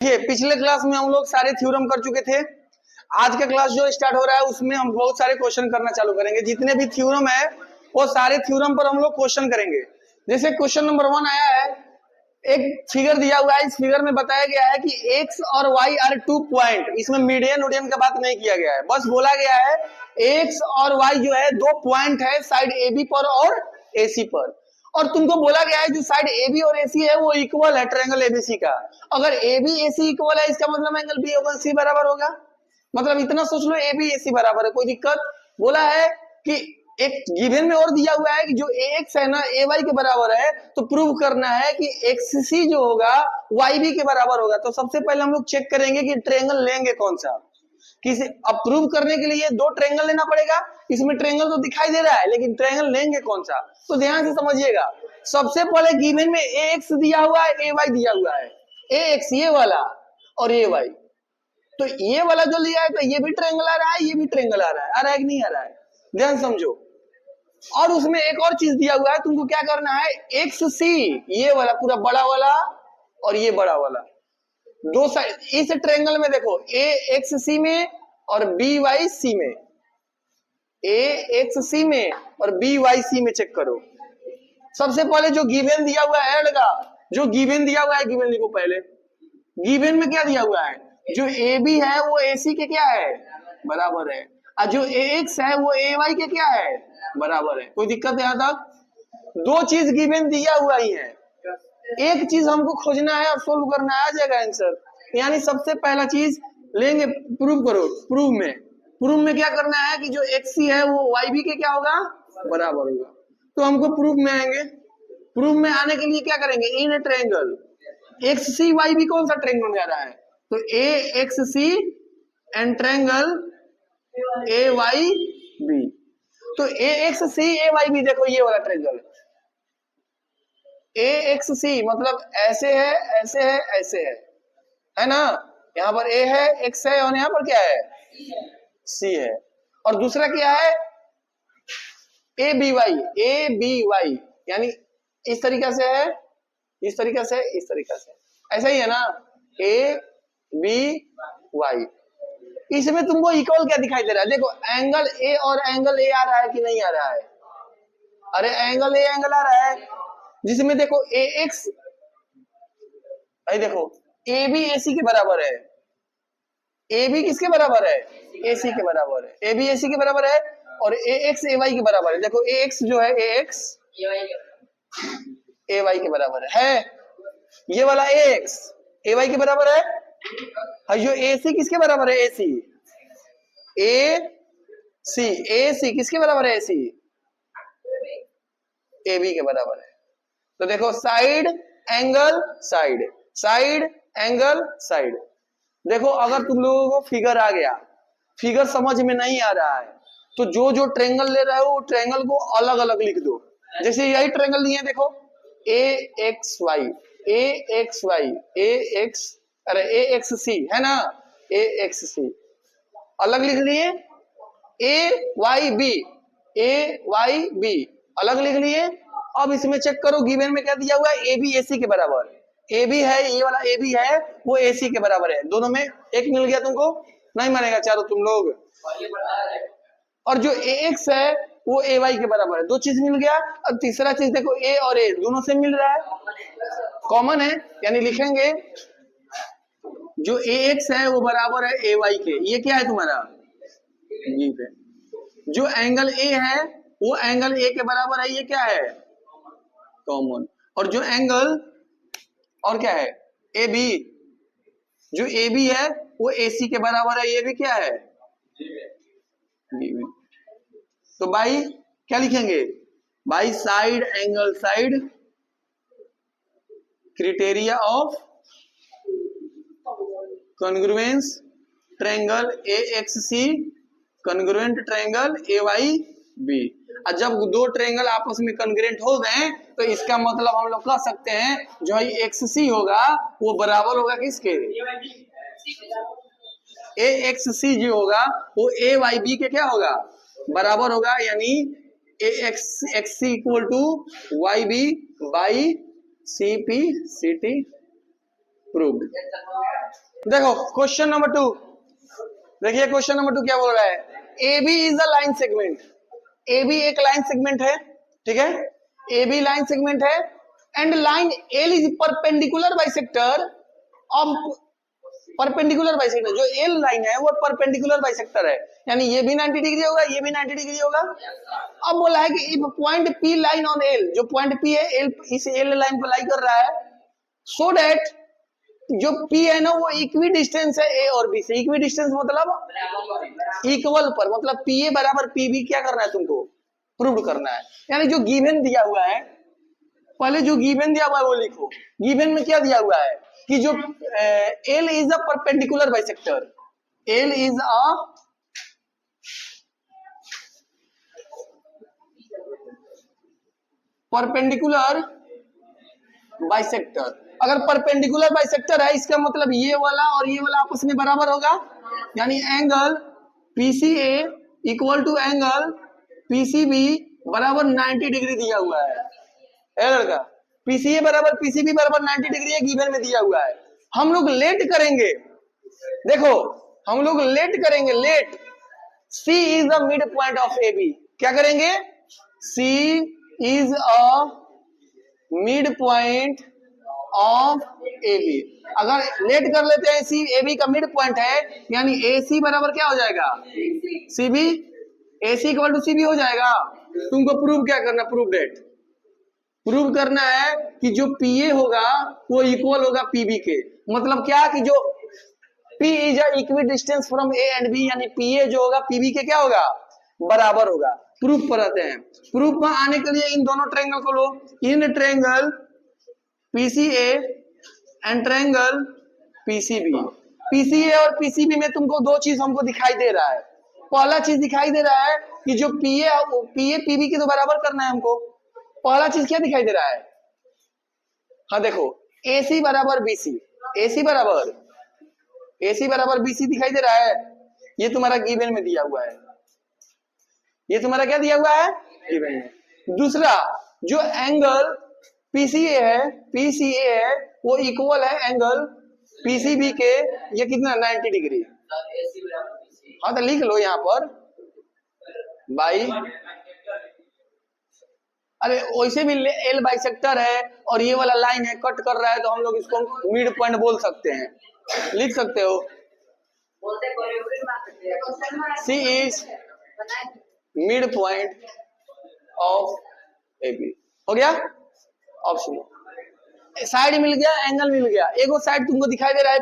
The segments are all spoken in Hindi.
पिछले क्लास में हम लोग सारे थ्योरम कर चुके थे। आज का क्लास जो स्टार्ट हो रहा है उसमें हम बहुत सारे क्वेश्चन करना चालू करेंगे। जितने भी थ्योरम है वो सारे थ्योरम पर हम लोग क्वेश्चन करेंगे। जैसे क्वेश्चन नंबर 1 आया है, एक फिगर दिया हुआ है। इस फिगर में बताया गया है कि x और y आर 2 पॉइंट। इसमें मीडियन उडियन का बात नहीं किया गया है, बस बोला गया है x और y जो है 2 पॉइंट है साइड AB पर और AC पर। और तुमको बोला गया है जो साइड AB और AC है वो इक्वल है ट्रायंगल ABC का। अगर AB AC इक्वल है इसका मतलब एंगल BC बराबर होगा। मतलब इतना सोच लो AB AC बराबर है, कोई दिक्कत? बोला है कि एक गिवन में और दिया हुआ है कि जो AX है ना AY के बराबर है, तो प्रूव करना है कि XC जो होगा YB के बराबर होगा। तो सबसे पहले हम लोग चेक करेंगे कि ट्रायंगल लेंगे कौन सा। किसी अब प्रूव करने के लिए 2 ट्रायंगल लेना पड़ेगा। इसमें ट्रायंगल तो दिखाई दे रहा है लेकिन ट्रायंगल लेंगे कौन सा, तो ध्यान से समझिएगा। सबसे पहले गिवन में AX दिया हुआ है, AY दिया हुआ है। AX ये वाला और AY, तो ये वाला जो लिया है तो ये भी ट्रायंगल आ रहा है, ये भी ट्रायंगल आ रहा है कि नहीं आ रहा है? ध्यान समझो। और उसमें एक और चीज दिया हुआ है, तुमको क्या करना है, XC ये वाला पूरा बड़ा वाला और ये बड़ा वाला दो साइड। इस ट्रायंगल में देखो AXC में और BYC में, AXC में और BYC में चेक करो। सबसे पहले जो गिवन दिया हुआ है लगा, जो गिवन दिया हुआ है गिवन लिखो पहले। गिवन में क्या दिया हुआ है, जो AB है वो AC के क्या है, बराबर है। और जो AX है वो AY के क्या है, बराबर है। कोई दिक्कत है यहाँ तक? 2 चीज गिवन दिया हुआ ही है, एक चीज हमको खोजना है और सोल्व करना है, आ जाएगा आंसर। यानी सबसे पहला चीज लेंगे, प्रूव करो। प्रूव में क्या करना है कि जो XC है वो YB के क्या होगा, बराबर होगा। तो हमको प्रूफ में आएंगे। प्रूफ में आने के लिए क्या करेंगे, इन ट्रायंगल XCYB कौन सा ट्रायंगल में आ रहा है, तो AXC एंड ट्रायंगल AYB। तो AXCAYB देखो ये वाला ट्रायंगल AXC मतलब ऐसे है, ऐसे है, ऐसे है ना। यहाँ पर A है, X है और यहाँ पर क्या है, C है। और दूसरा क्या है ABY यानी इस तरीका से है, इस तरीका से, इस तरीका से, ऐसा ही है ना ABY। इसमें तुमको इक्वल क्या दिखाई दे रहा है, देखो एंगल A और एंगल A आ रहा है कि नहीं आ रहा है? अरे एंगल A एंगल आ रहा है, जिसमें देखो AX, भाई देखो AB AC के बराबर है। AB किसके बराबर है, AC के बराबर है। AB AC के बराबर है और AX AY के बराबर है। देखो AX जो है AX AY के बराबर है। ये वाला AX AY के बराबर है। और जो AC किसके बराबर है, AC किसके बराबर है, AC AB के बराबर है। तो देखो side angle side, side angle side. देखो अगर तुम लोगों को फिगर आ गया, फिगर समझ में नहीं आ रहा है, तो जो जो ट्रायंगल ले रहे हो ट्रायंगल को अलग अलग लिख दो। जैसे यही ट्रायंगल दिए देखो AXY अरे AXC है ना, AXC अलग लिख लिए। AYB अलग लिख लिए। अब इसमें चेक करो गिवन में क्या दिया हुआ है, AB AC के बराबर। AB है, ये वाला AB है वो AC के बराबर है। दोनों में एक मिल गया, तुमको नहीं मानेगा चारों तुम लोग। और जो AX है वो AY के बराबर है। 2 चीज मिल गया। अब तीसरा चीज देखो A और A दोनों से मिल रहा है, कॉमन है, यानी लिखेंगे जो AX है वो बराबर है AY के। ये क्या है तुम्हारा, ये है। जो एंगल A है वो एंगल A के बराबर है, ये क्या है, कॉमन। और जो एंगल और क्या है AB, जो AB है वो AC के बराबर है, ये भी क्या है, B। तो बाई क्या लिखेंगे, by side angle side, criteria of congruence triangle AXC congruent triangle AYB। और जब 2 ट्रायंगल आपस में कॉन्ग्रुएंट हो गए तो इसका मतलब हम लोग कह सकते हैं जो XC होगा वो बराबर होगा किसके, AXC जो होगा वो AYB के क्या होगा, बराबर होगा। यानी AXC equal to YB by CP CT proved. देखो क्वेश्चन नंबर 2, देखिए क्वेश्चन नंबर 2 क्या बोल रहा है, A B is a line segment. A B एक लाइन सेगमेंट है, ठीक है, ए बी लाइन सेगमेंट है, and line L is perpendicular bisector of, perpendicular bisector, जो एल लाइन है वो परपेंडिकुलर बाइसेक्टर है, यानी ये भी 90 डिग्री होगा, ये भी 90 डिग्री होगा। अब बोला है कि if point P line on L, जो पॉइंट पी है एल, इस एल लाइन पर लाई कर रहा है, सो डेट जो P है ना वो इक्वी डिस्टेंस है A और B से। इक्वी डिस्टेंस मतलब इक्वल पर, मतलब PA बराबर PB क्या करना है तुमको, प्रूव करना है। यानी जो गिवन दिया हुआ है, पहले जो गिवन दिया हुआ है वो लिखो। गिवन में क्या दिया हुआ है कि जो L is a perpendicular bisector, L is a perpendicular bisector. अगर परपेंडिकुलर बाइसेक्टर है इसका मतलब ये वाला और ये वाला आपस में बराबर होगा, यानी angle PCA equal to angle PCB बराबर 90 डिग्री दिया हुआ है लड़का। PCA बराबर PCB बराबर 90 डिग्री है, गिवन में दिया हुआ है। हम लोग लेट करेंगे, देखो हम लोग लेट करेंगे, let C is the mid point of AB। क्या करेंगे, C is a mid point of AB। अगर लेट कर लेते हैं, सी AB का मिड पॉइंट है, यानी AC बराबर क्या हो जाएगा, CB, AC equal to CB हो जाएगा। तुमको प्रूव क्या करना, प्रूव डेट, प्रूव करना है कि जो PA होगा वो इक्वल होगा PB के। मतलब क्या कि जो P is a equi distance from A and B, यानी PA जो होगा PB के क्या होगा, बराबर होगा। प्रूफ पर आते हैं। प्रूफ में आने के लिए इन दोनों ट्रायंगल को लो, in triangle PCA and triangle PCB। PCA और PCB में तुमको दो चीज हमको दिखाई दे रहा है। पहला चीज दिखाई दे रहा है कि जो PA PB के तो बराबर करना है हमको। पहला चीज क्या दिखाई दे रहा है, हाँ देखो AC बराबर BC, AC बराबर BC दिखाई दे रहा है। ये तुम्हारा गिवन में दिया हुआ है, ये तुम्हारा क्या दिया हुआ है, गिवन में। दूसरा जो एंगल PCA है वो इक्वल है एंगल PCB के, ये कितना 90 डिग्री। हाँ तो लिख लो यहाँ पर बाई, अरे वैसे भी L बाइसेक्टर है और ये वाला लाइन है कट कर रहा है, तो हम लोग इसको मिड पॉइंट बोल सकते हैं, लिख सकते हो। C is mid point of AB। हो गया, ऑप्शन साइड मिल गया, एंगल मिल गया। एक और साइड तुमको दिखाई दे रहा है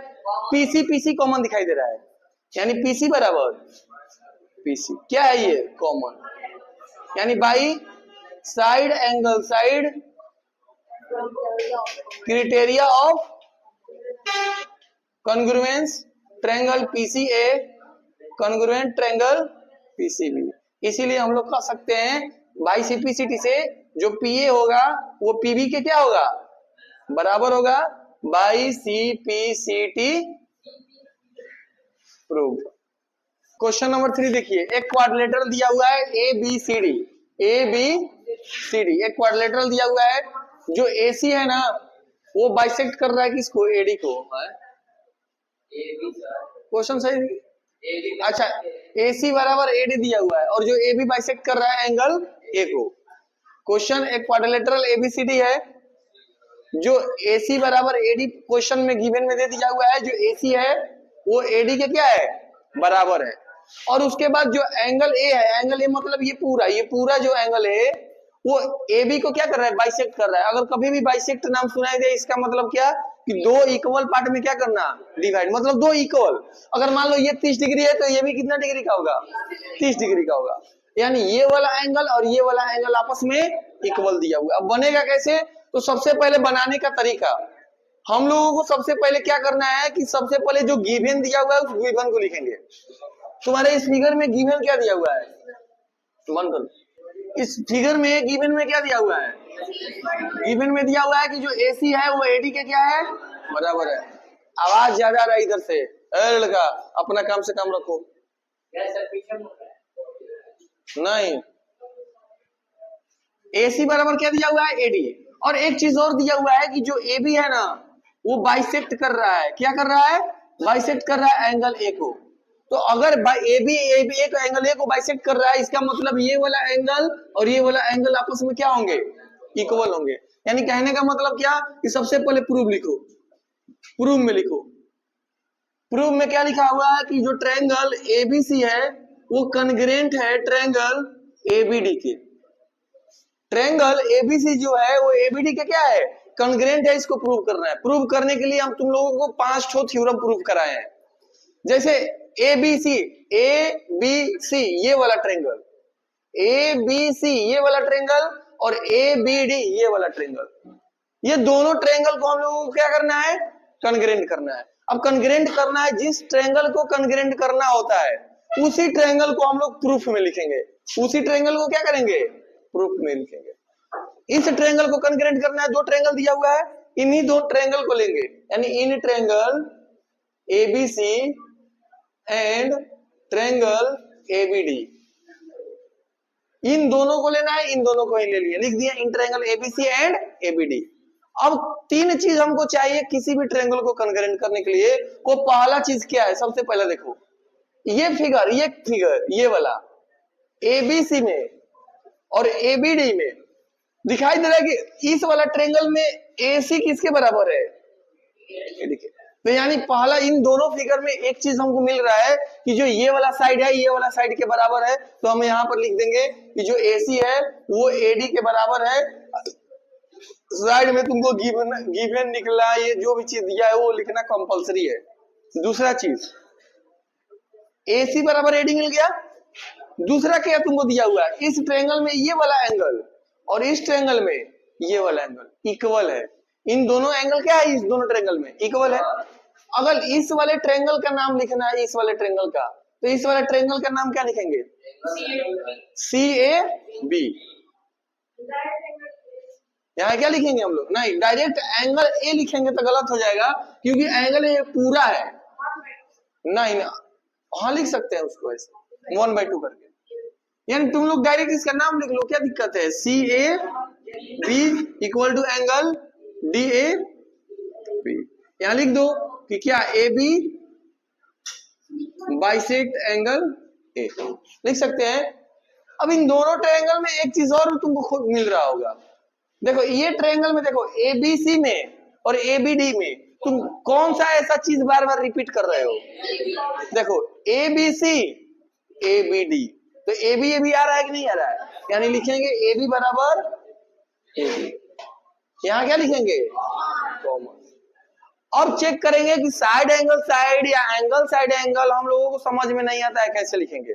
PC कॉमन दिखाई दे रहा है, यानी PC बराबर PC क्या है ये कॉमन, यानी by side angle side criteria of congruence triangle PCA congruent triangle PCB। इसीलिए हम लोग कह सकते हैं बाई सिंप्लिसिटी से जो PA होगा वो PB के क्या होगा, बराबर होगा, by CPCT prove. Question number 3 देखिए, एक क्वाड्रिलेटरल दिया हुआ है ABCD, एक क्वाड्रिलेटरल दिया हुआ है, जो AC है ना वो बाइसेक्ट कर रहा है किसको, AD को। क्वेश्चन सही, अच्छा AC बराबर AD दिया हुआ है और जो AB बाइसेक्ट कर रहा है एंगल A को। क्वेश्चन एक क्वाड्रिलेटरल ABCD है, जो AC बराबर AD क्वेश्चन में गिवन में दे दिया हुआ है, जो AC है वो AD के क्या है, बराबर है। और उसके बाद जो एंगल A है, एंगल A मतलब ये पूरा जो एंगल है वो AB को क्या कर रहा है, बाइसेक्ट कर रहा है। अगर कभी भी बाइसेक्ट नाम सुनाई दे इसका मतलब क्या कि दो इक्वल पार्ट में क्या करना, डिवाइड, मतलब दो इक्वल। अगर मान लो ये 30 डिग्री है तो ये भी कितना डिग्री का होगा, 30 डिग्री का होगा, यानी ये वाला एंगल और ये वाला एंगल आपस में इक्वल दिया हुआ। अब बनेगा कैसे, तो सबसे पहले बनाने का तरीका, हम लोगों को सबसे पहले क्या करना है कि सबसे पहले जो गिवन दिया हुआ है उस गिवन को लिखेंगे। तुम्हारे इस फिगर में गिवन क्या दिया हुआ है, मन करो, इस फिगर में गिवन में क्या दिया हुआ है, गिवन में दिया हुआ है कि जो AC है वो AD के क्या है, बराबर है। आवाज ज्यादा आ रहा है इधर से, लड़का अपना काम से काम रखो। नहीं, AC बराबर क्या दिया हुआ है, AD। और एक चीज और दिया हुआ है कि जो AB है ना वो बाइसेक्ट कर रहा है, क्या कर रहा है, बाइसेक्ट कर रहा है एंगल ए को। तो अगर ए बी एक एंगल ए को बाइसेक्ट कर रहा है, इसका मतलब ये वाला एंगल और ये वाला एंगल आपस में क्या होंगे, इक्वल होंगे। यानी कहने का मतलब क्या कि सबसे पहले प्रूफ लिखो, प्रूफ में लिखो, प्रूफ में क्या लिखा हुआ है कि जो ट्रायंगल एबीसी है वो कॉन्ग्रुएंट है ट्रायंगल एबीडी के। ट्रायंगल एबीसी जो है वो एबीडी के क्या है, कॉन्ग्रुएंट है। इसको प्रूव करना है। प्रूव करने के लिए हम तुम लोगों को 5 ठो थ्योरम प्रूव कराए हैं। जैसे एबीसी, एबीसी ये वाला ट्रायंगल, एबीसी ये वाला ट्रायंगल और एबीडी ये वाला ट्रायंगल, ये दोनों ट्रायंगल को हम लोगों को क्या करना है, कॉन्ग्रुएंट करना है। अब कॉन्ग्रुएंट करना है, जिस ट्रायंगल को कॉन्ग्रुएंट करना होता है उसी ट्रायंगल को हम लोग प्रूफ में लिखेंगे, उसी ट्रायंगल को क्या करेंगे, प्रूफ में लिखेंगे। इस ट्रायंगल को कॉन्ग्रुएंट करना है, दो ट्रायंगल दिया हुआ है, इन्हीं दो ट्रायंगल को लेंगे, यानी in triangle ABC and triangle ABD, इन दोनों को लेना है, इन दोनों को ही ले लिया, लिख दिया इन ट्रायंगल एबीसी एंड एबीडी। अब 3 चीज हमको चाहिए किसी भी ट्रायंगल को कॉन्ग्रुएंट करने के लिए। वो पहला चीज क्या है, सबसे पहले देखो ये फिगर, ये वाला एबीसी में और एबीडी में दिखाई दे रहा है कि इस वाला ट्रायंगल में एसी किसके बराबर है, देखिए। तो यानी पहला इन दोनों फिगर में एक चीज हमको मिल रहा है कि जो ये वाला साइड है ये वाला साइड के बराबर है। तो हम यहाँ पर लिख देंगे कि जो एसी है वो एडी के बराबर है। साइड में तुमको गिवन निकला, ये जो भी चीज दिया है वो लिखना कंपलसरी है। दूसरा चीज एसी बराबर एडी मिल गया। दूसरा क्या तुमको दिया हुआ है, इस ट्रायंगल में ये वाला एंगल और इस ट्रायंगल में ये वाला एंगल इक्वल है। इन दोनों एंगल क्या है, इस दोनों ट्रायंगल में इक्वल है। अगर इस वाले ट्रायंगल का नाम लिखना है, इस वाले ट्रायंगल का, तो इस वाले ट्रायंगल का नाम क्या लिखेंगे, सी ए बी। यहाँ क्या लिखेंगे हम लोग, नहीं डायरेक्ट एंगल ए लिखेंगे तो गलत हो जाएगा, क्योंकि एंगल ए पूरा है। नहीं ना, हाँ लिख सकते हैं उसको ऐसे 1/2 करके, यानी तुम लोग डायरेक्ट इसका नाम लिख लो, क्या दिक्कत है। C A B equal to angle D A B. यहां लिख दो कि क्या A B bisect angle A, लिख सकते हैं। अब इन दोनों ट्रायंगल में एक चीज और तुमको खुद मिल रहा होगा, देखो ये ट्रायंगल में देखो एबीसी में और एबीडी में तुम कौन सा ऐसा चीज बार बार रिपीट कर रहे हो, देखो एबीसी एबीडी, तो एबी एबी आ रहा है कि नहीं आ रहा है, यानी लिखेंगे एबी बराबर एबी। यहां क्या लिखेंगे, कॉमन। अब चेक करेंगे कि साइड एंगल साइड या एंगल साइड एंगल हम लोगों को समझ में नहीं आता है, कैसे लिखेंगे।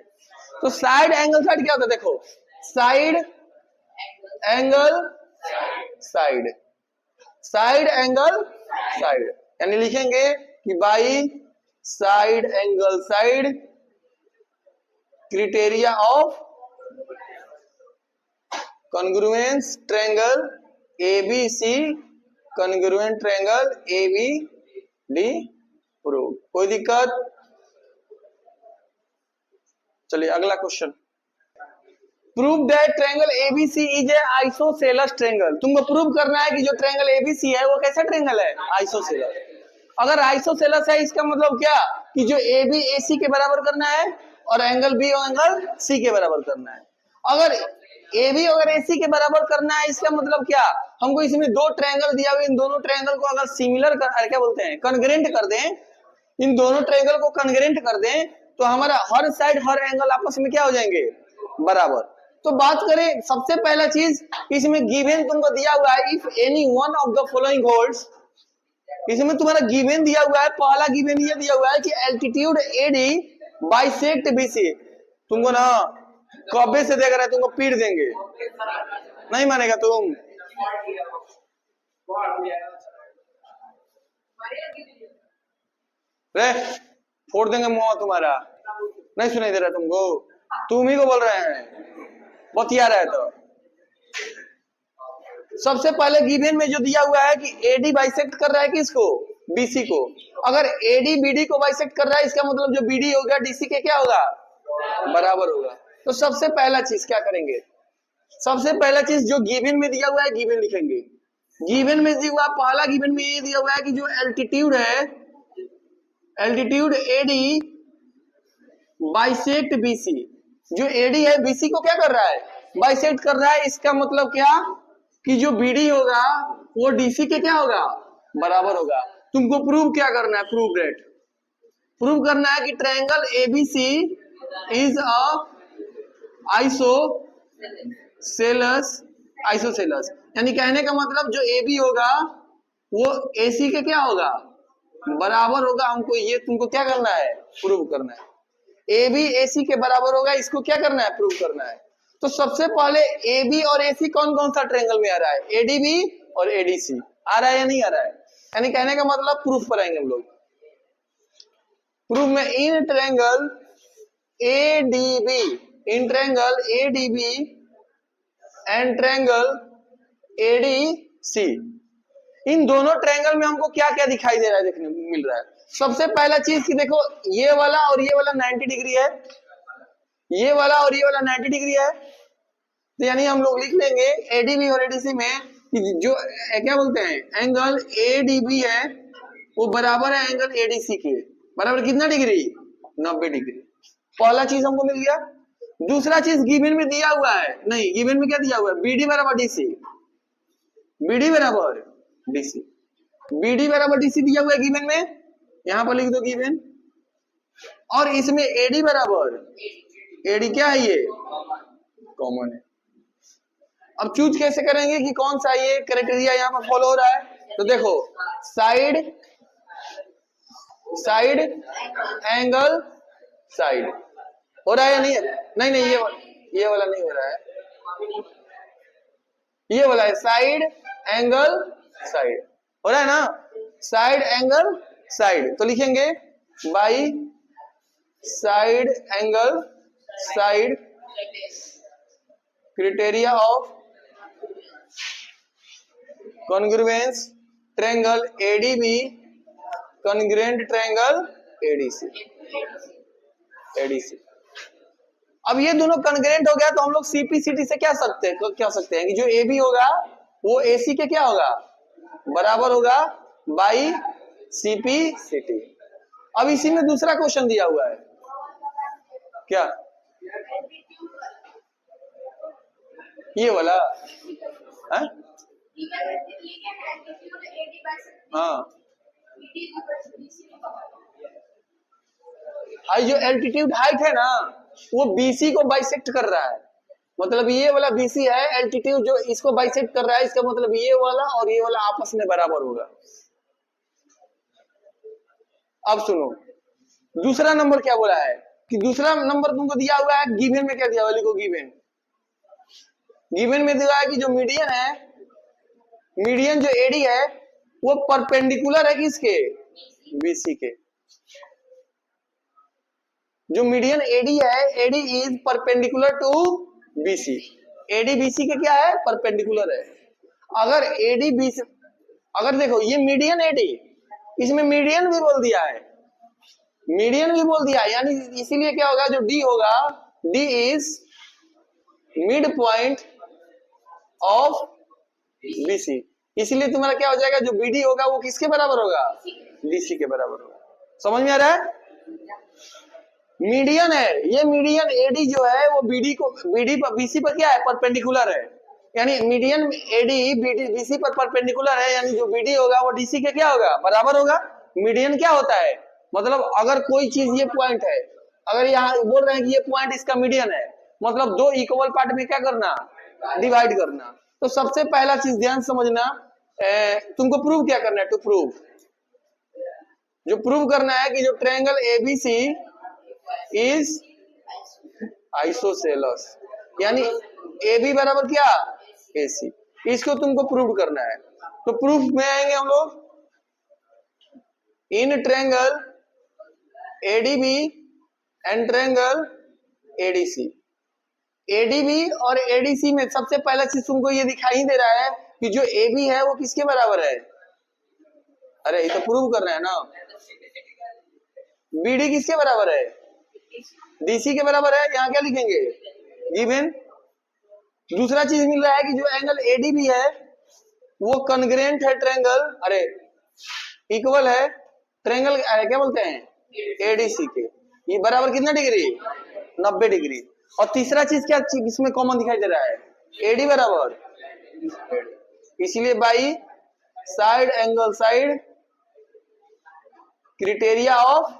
तो साइड एंगल साइड क्या होता है, देखो side angle side, side angle side, यानी लिखेंगे कि by side angle side criteria of congruence triangle ABC congruent triangle ABD prove. कोई दिक्कत, चलिए अगला question. Prove that triangle ABC is a isosceles triangle. तुमको प्रूव करना है कि जो ट्रायंगल एबीसी है वो कैसा ट्रायंगल है, आइसोसेलेस। अगर आइसोसेलेस है इसका मतलब क्या कि जो एबी एसी के बराबर करना है और एंगल बी और एंगल सी के बराबर करना है। अगर एबी अगर एसी के बराबर करना है इसका मतलब क्या, हमको इसमें दो ट्रायंगल दिया हुआ, इन दोनों ट्रायंगल को अगर सिमिलर कर, क्या बोलते हैं, कॉन्ग्रुएंट कर दें, इन दोनों ट्रायंगल को कॉन्ग्रुएंट कर दें तो हमारा हर साइड हर एंगल आपस में क्या हो जाएंगे, बराबर। तो बात करें सबसे पहला चीज, इसमें गिवन तुमको दिया हुआ है, if any one of the following holds, इसमें तुम्हारा गिवन दिया हुआ है, पहला गिवन ये दिया हुआ है कि एल्टीट्यूड एडी बाइसेक्ट बीसी। तुमको ना कब्बे से देख रहा है, तुमको पीट देंगे, नहीं मानेगा तुम। रे फोड़ देंगे मुंह तुम्हारा, नहीं सुनाई दे रहा तुमको, तुम ही को बोल रहे हैं, बतिया रहे। तो सबसे पहले गिवन में जो दिया हुआ है कि एडी बाइसेक्ट कर रहा है किसको, बीसी को। अगर एडी बीडी को बाइसेक्ट कर रहा है इसका मतलब जो बीडी होगा डीसी के क्या होगा, बराबर होगा। तो सबसे पहला चीज क्या करेंगे, सबसे पहला चीज जो गिवन में दिया हुआ है गिवन लिखेंगे, गिवन में दिया हुआ, पहला गिवन में ये दिया हुआ है कि जो एल्टीट्यूड है, एल्टीट्यूड एडी बाइसेक्ट बीसी, जो एडी है बीसी को क्या कर रहा है, बाइसेक्ट कर रहा है। इसका मतलब क्या कि जो बीडी होगा वो डीसी के क्या होगा, बराबर होगा। तुमको प्रूव क्या करना है, प्रूव डेट, प्रूव करना है कि triangle ABC is a isosceles, isosceles यानी कहने का मतलब जो ए बी होगा वो एसी के क्या होगा, बराबर होगा। हमको ये तुमको क्या करना है, प्रूव करना है। ए बी ए सी के बराबर होगा, इसको क्या करना है, प्रूव करना है। तो सबसे पहले ए बी और ए सी कौन कौन सा ट्रायंगल में आ रहा है, एडीबी और एडीसी आ रहा है या नहीं आ रहा है, यानी कहने का मतलब प्रूफ पर आएंगे हम लोग। प्रूफ में in triangle ADB, in triangle ADB and triangle ADC, इन दोनों ट्रायंगल में हमको क्या क्या दिखाई दे रहा है, देखने को मिल रहा है। सबसे पहला चीज कि देखो ये वाला और ये वाला 90 डिग्री है, ये वाला और ये वाला 90 डिग्री है। तो यानी हम लोग लिख लेंगे एडीबी और एडीसी में कि जो क्या बोलते हैं एंगल एडीबी है वो बराबर है एंगल एडीसी के, बराबर कितना डिग्री, 90 डिग्री। पहला चीज हमको मिल गया। दूसरा चीज गिवन में दिया हुआ है, नहीं गिवन में क्या दिया हुआ है, बीडी बराबर डीसी, बीडी बराबर डीसी, बीडी बराबर डीसी दिया हुआ है गिवन में, यहां पर लिख दो गिवन। और इसमें एडी बराबर एडी क्या है, ये कॉमन है। अब चूज कैसे करेंगे कि कौन सा ये क्राइटेरिया यहाँ पर फॉलो हो रहा है, तो देखो साइड, साइड एंगल, साइड हो रहा है या नहीं है, नहीं नहीं ये वाला नहीं हो रहा है, ये वाला है साइड एंगल साइड हो रहा है ना, साइड एंगल साइड। तो लिखेंगे by side angle side criteria of congruence triangle ADB congruent triangle ADC, ADC। अब ये दोनों कॉन्ग्रुएंट हो गया तो हम लोग सीपीसीटी से क्या सकते हैं, क्या सकते हैं कि जो AB होगा वो AC के क्या होगा, बराबर होगा बाई सीपीसीटी। अब इसी में दूसरा क्वेश्चन दिया हुआ है, क्या ये वाला है, हाँ हाई, जो एल्टीट्यूड हाइट है ना वो बीसी को बाइसेक्ट कर रहा है, मतलब ये वाला बीसी है, एल्टीट्यूड जो इसको बाइसेक्ट कर रहा है, इसका मतलब ये वाला और ये वाला आपस में बराबर होगा। अब सुनो दूसरा नंबर क्या बोला है कि दूसरा नंबर तुमको दिया हुआ है, गिवन में क्या दिया हुआ है, लिखो गिवन, गिवन में दिया है कि जो मीडियन है, मीडियन जो एडी है वो परपेंडिकुलर है किसके, बीसी के। जो मीडियन एडी है, AD is perpendicular to BC, AD BC के क्या है, परपेंडिकुलर है। अगर एडी बीसी, अगर देखो ये मीडियन एडी, इसमें मीडियन भी बोल दिया है, मीडियन भी बोल दिया है, यानी इसीलिए क्या होगा, जो डी होगा, D is mid point of BC, इसलिए तुम्हारा क्या हो जाएगा, जो बीडी होगा वो किसके बराबर होगा, डीसी के बराबर होगा। समझ में आ रहा है, मीडियन है, ये मीडियन एडी जो है वो बीडी को, बीडी पर बीसी पर क्या है, परपेंडिकुलर है, यानी मीडियन एडी बीसी पर परपेंडिकुलर है, यानी जो बीडी होगा वो डीसी के क्या होगा, बराबर होगा। मीडियन क्या होता है, मतलब अगर कोई चीज ये पॉइंट है, अगर यहाँ बोल रहे हैं कि ये पॉइंट इसका मीडियन है, मतलब दो इक्वल पार्ट में क्या करना, डिवाइड करना। तो सबसे पहला चीज ध्यान समझना, तुमको प्रूव क्या करना है, टू प्रूव, जो प्रूव करना है कि जो ट्रायंगल एबीसी इज आइसोसेलेस, यानी AB बराबर क्या, AC, इसको तुमको प्रूव करना है। तो प्रूफ में आएंगे हम लोग, in triangle ADB and triangle ADC, ADB और ADC में सबसे पहला चीज तुमको ये दिखाई दे रहा है कि जो AB है वो किसके बराबर है, अरे ये तो प्रूव करना है ना, BD किसके बराबर है, DC के बराबर है, यहाँ क्या लिखेंगे, गिवन। दूसरा चीज मिल रहा है कि जो एंगल ADB है वो कॉन्ग्रेंट है ट्रायंगल, अरे इक्वल है ट्रायंगल, क्या बोलते हैं एडीसी के। ये बराबर कितना डिग्री, 90 डिग्री। और तीसरा चीज क्या चीज इसमें कॉमन दिखाई दे रहा है, एडी बराबर, इसलिए by side angle side criteria of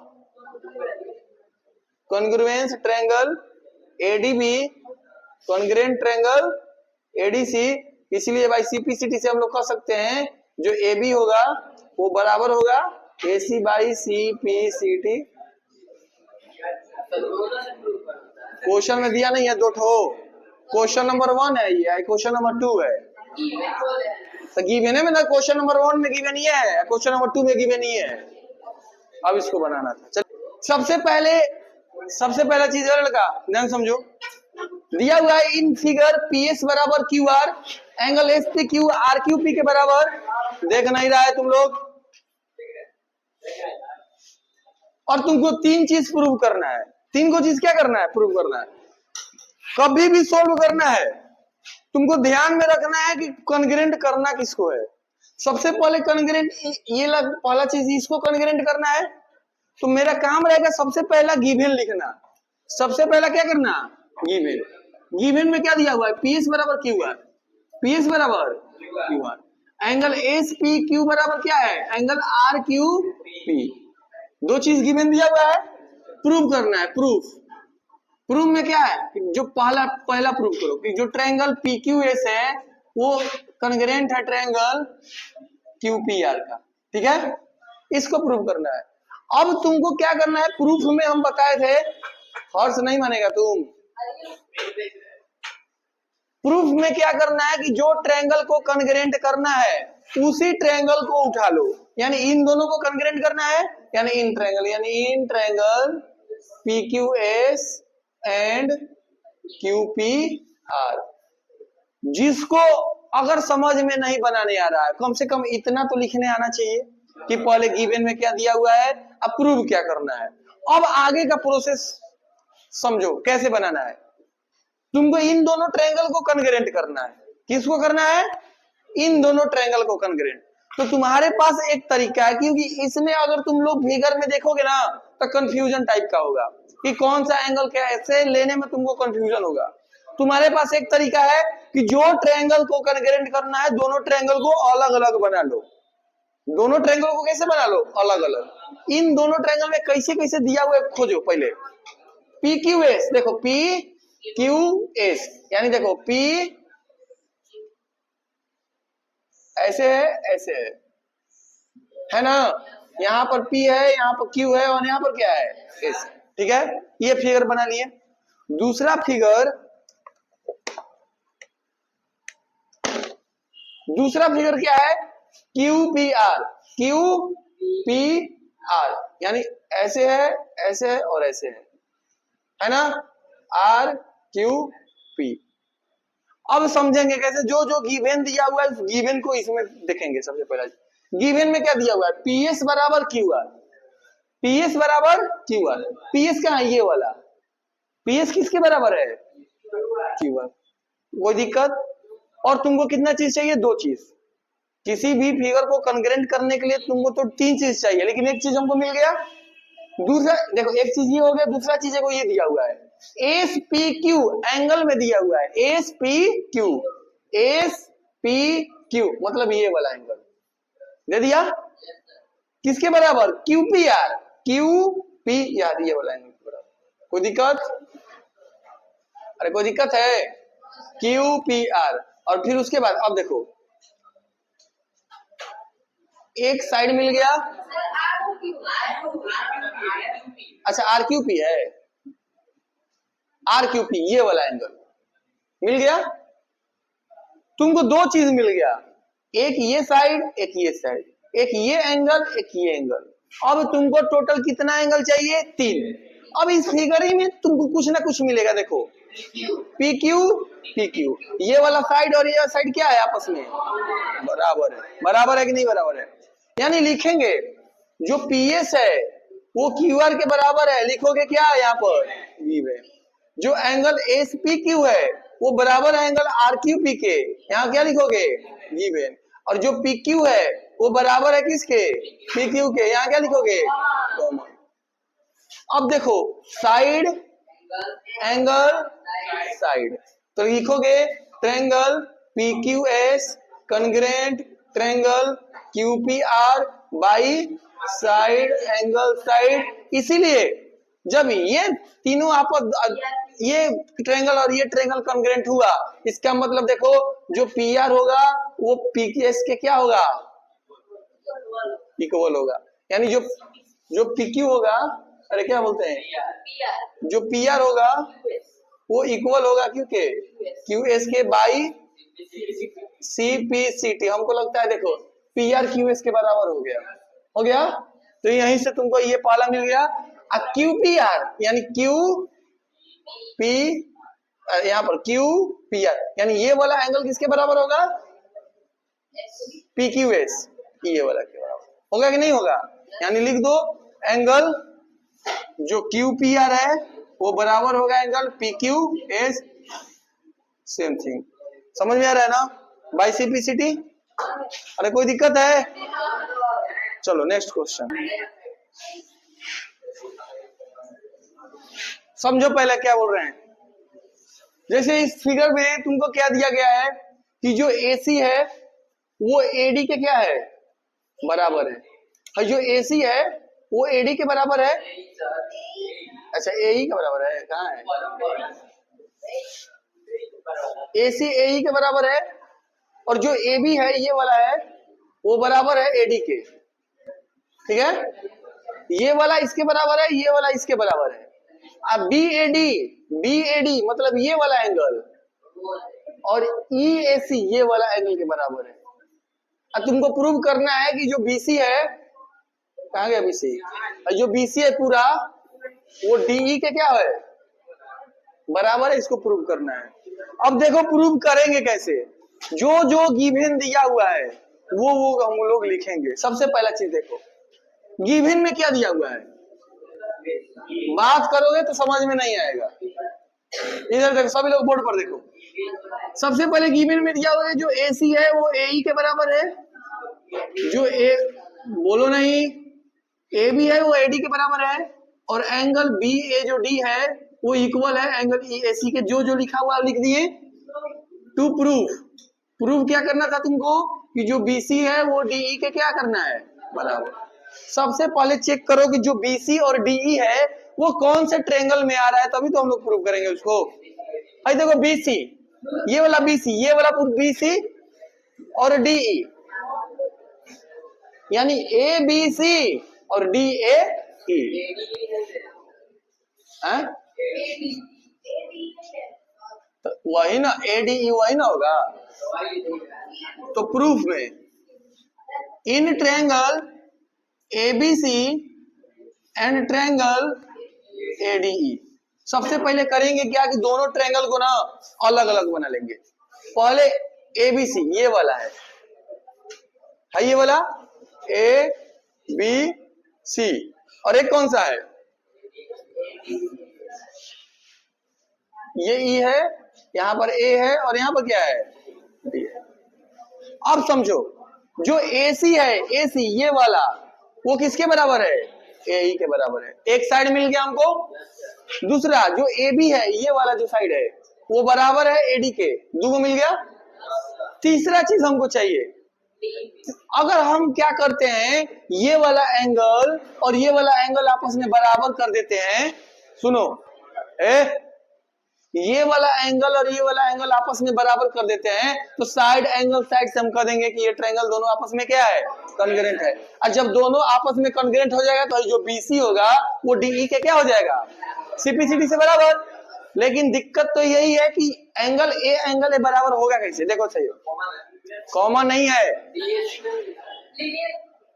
congruence triangle ADB congruent triangle ADC, इसलिए बाई सीपीसीटी से हम लोग कह सकते हैं जो एबी होगा वो बराबर होगा एसी बाई सीपीसीटी। क्वेश्चन में दिया नहीं है दो ठो, क्वेश्चन नंबर 1 है ये, क्वेश्चन नंबर 2 है। तो गिवन है, मतलब क्वेश्चन नंबर 1 में गिवन नहीं है, क्वेश्चन नंबर 2 में गिवन नहीं है। अब इसको बनाना था। चल सबसे पहला चीज है लड़का, ध्यान समझो। दिया हुआ है इन फिगर पीएस बराबर Q R, angle S P Q R Q P के बराबर। देख नहीं रहा है तुम लोग, और तुमको 3 चीज प्रूव करना है। 3 को चीज क्या करना है, प्रूव करना है। कभी भी सोल्व करना है तुमको ध्यान में रखना है कि कॉन्ग्रेंट करना किसको है। सबसे पहले कॉन्ग्रेंट, ये पहला चीज इसको कॉन्ग्रेंट करना है। तो मेरा काम रहेगा सबसे पहला गिवन लिखना। सबसे पहला क्या करना, गिवन। गिवन में क्या दिया हुआ है, पीएस बराबर क्यू आर, पीएस बराबर Q R, angle S P Q बराबर क्या है, एंगल आर क्यू पी। 2 चीज गिवन दिया हुआ है, प्रूव करना है। प्रूफ में क्या है, जो पहला प्रूफ करो कि जो ट्रायंगल पी क्यू एस है वो कॉन्ग्रेंट है ट्रायंगल क्यू पी आर का, ठीक है, इसको प्रूव करना है। अब तुमको क्या करना है, प्रूफ में हम बताए थे, हर्ष नहीं मानेगा तुम। प्रूफ में क्या करना है कि जो ट्रायंगल को कॉन्ग्रेंट करना है उसी ट्रायंगल को उठा लो, यानी इन दोनों को कॉन्ग्रेंट करना है, यानी in triangle P Q S and Q P R. जिसको अगर समझ में नहीं बनाने आ रहा है, कम से कम इतना तो लिखने आना चाहिए कि पहले गिवन में क्या दिया हुआ है, अब प्रूव क्या करना है। अब आगे का प्रोसेस समझो कैसे बनाना है। तुमको इन दोनों ट्रायंगल को कॉन्ग्रेंट करना है। किसको करना है, इन दोनों ट्रायंगल को कॉन्ग्रेंट। तो तुम्हारे पास एक तरीका है, क्योंकि इसमें अगर तुम लोग फिगर में देखोगे ना तो कंफ्यूजन टाइप का होगा कि कौन सा एंगल कैसे लेने में तुमको कंफ्यूजन होगा। तुम्हारे पास एक तरीका है कि जो ट्रायंगल को कॉन्ग्रेंट करना है दोनों ट्रायंगल को अलग अलग बना लो। दोनों ट्रायंगल को कैसे बना लो, अलग अलग। इन दोनों ट्रायंगल में कैसे कैसे दिया हुआ है खोजो। पहले पी क्यू एस, देखो पी क्यू एस, यानी देखो पी ऐसे है ना, यहाँ पर P है, यहाँ पर Q है, और यहाँ पर क्या है, S। ठीक है, ये फिगर बना लिए। दूसरा फिगर क्या है, QPR, यानी ऐसे है और ऐसे है ना, RQP। अब समझेंगे कैसे, जो जो गिवन दिया हुआ है उस गिवन को इसमें देखेंगे। सबसे पहला गिवन में क्या दिया हुआ है, पीएस बराबर क्यू आर, पीएस बराबर क्यू आर। पीएस क्या है, ये वाला पीएस किसके बराबर है, क्यू आर। कोई दिक्कत। और तुमको कितना चीज चाहिए, 2 चीज। किसी भी फिगर को कॉन्ग्रेंट करने के लिए तुमको तो 3 चीज चाहिए, लेकिन एक चीज हमको मिल गया। दूसरा देखो, एक चीज ये हो गया, दूसरा चीज को ये दिया हुआ है एस पी क्यू, एंगल में दिया हुआ है एस पी क्यू, मतलब ये वाला एंगल दे दिया। किसके बराबर, QPR, QPR, ये वाला एंगल के बराबर। कोई दिक्कत, अरे कोई दिक्कत है, QPR। और फिर उसके बाद अब देखो, एक साइड मिल गया, अच्छा RQP है, RQP ये वाला एंगल मिल गया। तुमको 2 चीज मिल गया, एक ये साइड एक ये साइड, एक ये एंगल एक ये एंगल। अब तुमको टोटल कितना एंगल चाहिए, 3। अब इस फिगर ही में तुमको कुछ ना कुछ मिलेगा। देखो PQ, ये वाला साइड और ये साइड क्या है, आपस में बराबर है कि नहीं बराबर है। यानी लिखेंगे जो PS है वो QR के बराबर है, लिखोगे क्या यहाँ पर V। जो एंगल SPQ है वो बराबर है एंगल RQP के, यहाँ क्या लिखोगे, गिवन। और जो पी क्यू है वो बराबर है किसके, पी क्यू के। यहाँ क्या लिखोगे, कॉमन। अब देखो साइड एंगल साइड, तो लिखोगे triangle P Q S congruent triangle Q P R by side angle side. इसीलिए जब ये तीनों आपस, ये ट्रायंगल और ये ट्रायंगल कॉन्ग्रुएंट हुआ, इसका मतलब देखो जो पी आर होगा वो पी के एस के क्या होगा, इक्वल होगा। यानी जो पी क्यू होगा, अरे क्या बोलते हैं, जो पी आर होगा वो इक्वल होगा क्योंकि क्यू एस के by C P C T. हमको लगता है देखो पी आर क्यू एस के बराबर हो गया, तो यहीं से तुमको ये पाला मिल गया। क्यू पी आर यानी क्यू पी, यहाँ पर क्यू पी आर यानी ये वाला एंगल किसके बराबर होगा, पी क्यू एस, ये वाला के बराबर होगा कि नहीं होगा। यानी लिख दो एंगल जो क्यू पी आर है वो बराबर होगा angle P Q S, same thing. समझ में आ रहा है ना, by C P C T. अरे कोई दिक्कत है, चलो नेक्स्ट क्वेश्चन समझो पहले क्या बोल रहे हैं। जैसे इस फिगर में तुमको क्या दिया गया है कि जो AC है वो AD के क्या है, बराबर है, और जो AC है वो AD के बराबर है। अच्छा AE के बराबर है, कहाँ है, AC AE के बराबर है, और जो AB है ये वाला है वो बराबर है AD के, ठीक है। ये वाला इसके बराबर है, ये वाला इसके बराबर है। अब BAD मतलब ये वाला एंगल और EAC ये वाला एंगल के बराबर है। अब तुमको प्रूव करना है कि जो BC है, कहाँ गया BC, जो BC है पूरा वो DE के क्या है, बराबर है, इसको प्रूव करना है। अब देखो प्रूव करेंगे कैसे, जो गिवन दिया हुआ है वो हम लोग लिखेंगे। सबसे पहला चीज देखो गिवन में क्या दिया हुआ है, बात करोगे तो समझ में नहीं आएगा। इधर देखो सभी लोग बोर्ड पर देखो, सबसे पहले गिवन में दिया हुआ है जो AC है वो AE के बराबर है, जो बोलो नहीं AB है वो AD के बराबर है, और एंगल BA जो D है वो इक्वल है एंगल EAC के। जो लिखा हुआ लिख दिए। टू प्रूफ क्या करना था तुमको कि जो BC है वो DE के क्या करना है, बराबर। सबसे पहले चेक करो कि जो BC और DE है वो कौन से ट्रायंगल में आ रहा है, तभी तो हम लोग प्रूव करेंगे उसको। भाई देखो BC, ये वाला BC, ये वाला BC और DE, यानी ABC और DAE, तो वही ना ADE, वही ना होगा। तो प्रूफ में in triangle ABC and triangle ADE, सबसे पहले करेंगे क्या कि दोनों ट्रायंगल को ना अलग अलग बना लेंगे। पहले ABC ये वाला है ये वाला ABC, और एक कौन सा है, ये E है, यहाँ पर A है, और यहाँ पर क्या है, D है। अब समझो जो AC है, AC ये वाला वो किसके बराबर है, AE के बराबर है। एक साइड मिल गया हमको। दूसरा जो AB है ये वाला जो साइड है वो बराबर है AD के, दो मिल गया। तीसरा चीज हमको चाहिए, अगर हम क्या करते हैं ये वाला एंगल और ये वाला एंगल आपस में बराबर कर देते हैं, सुनो ये वाला एंगल और ये वाला एंगल आपस में बराबर कर देते हैं, तो साइड एंगल साइड से हम कह देंगे कि ये ट्रायंगल दोनों आपस में क्या है, कॉन्ग्रुएंट है। और जब दोनों आपस में कॉन्ग्रुएंट हो जाएगा तो जो BC होगा वो DE के क्या हो जाएगा, CPCD से बराबर। लेकिन दिक्कत तो यही है कि एंगल A बराबर होगा कैसे, देखो सही, कॉमन नहीं है,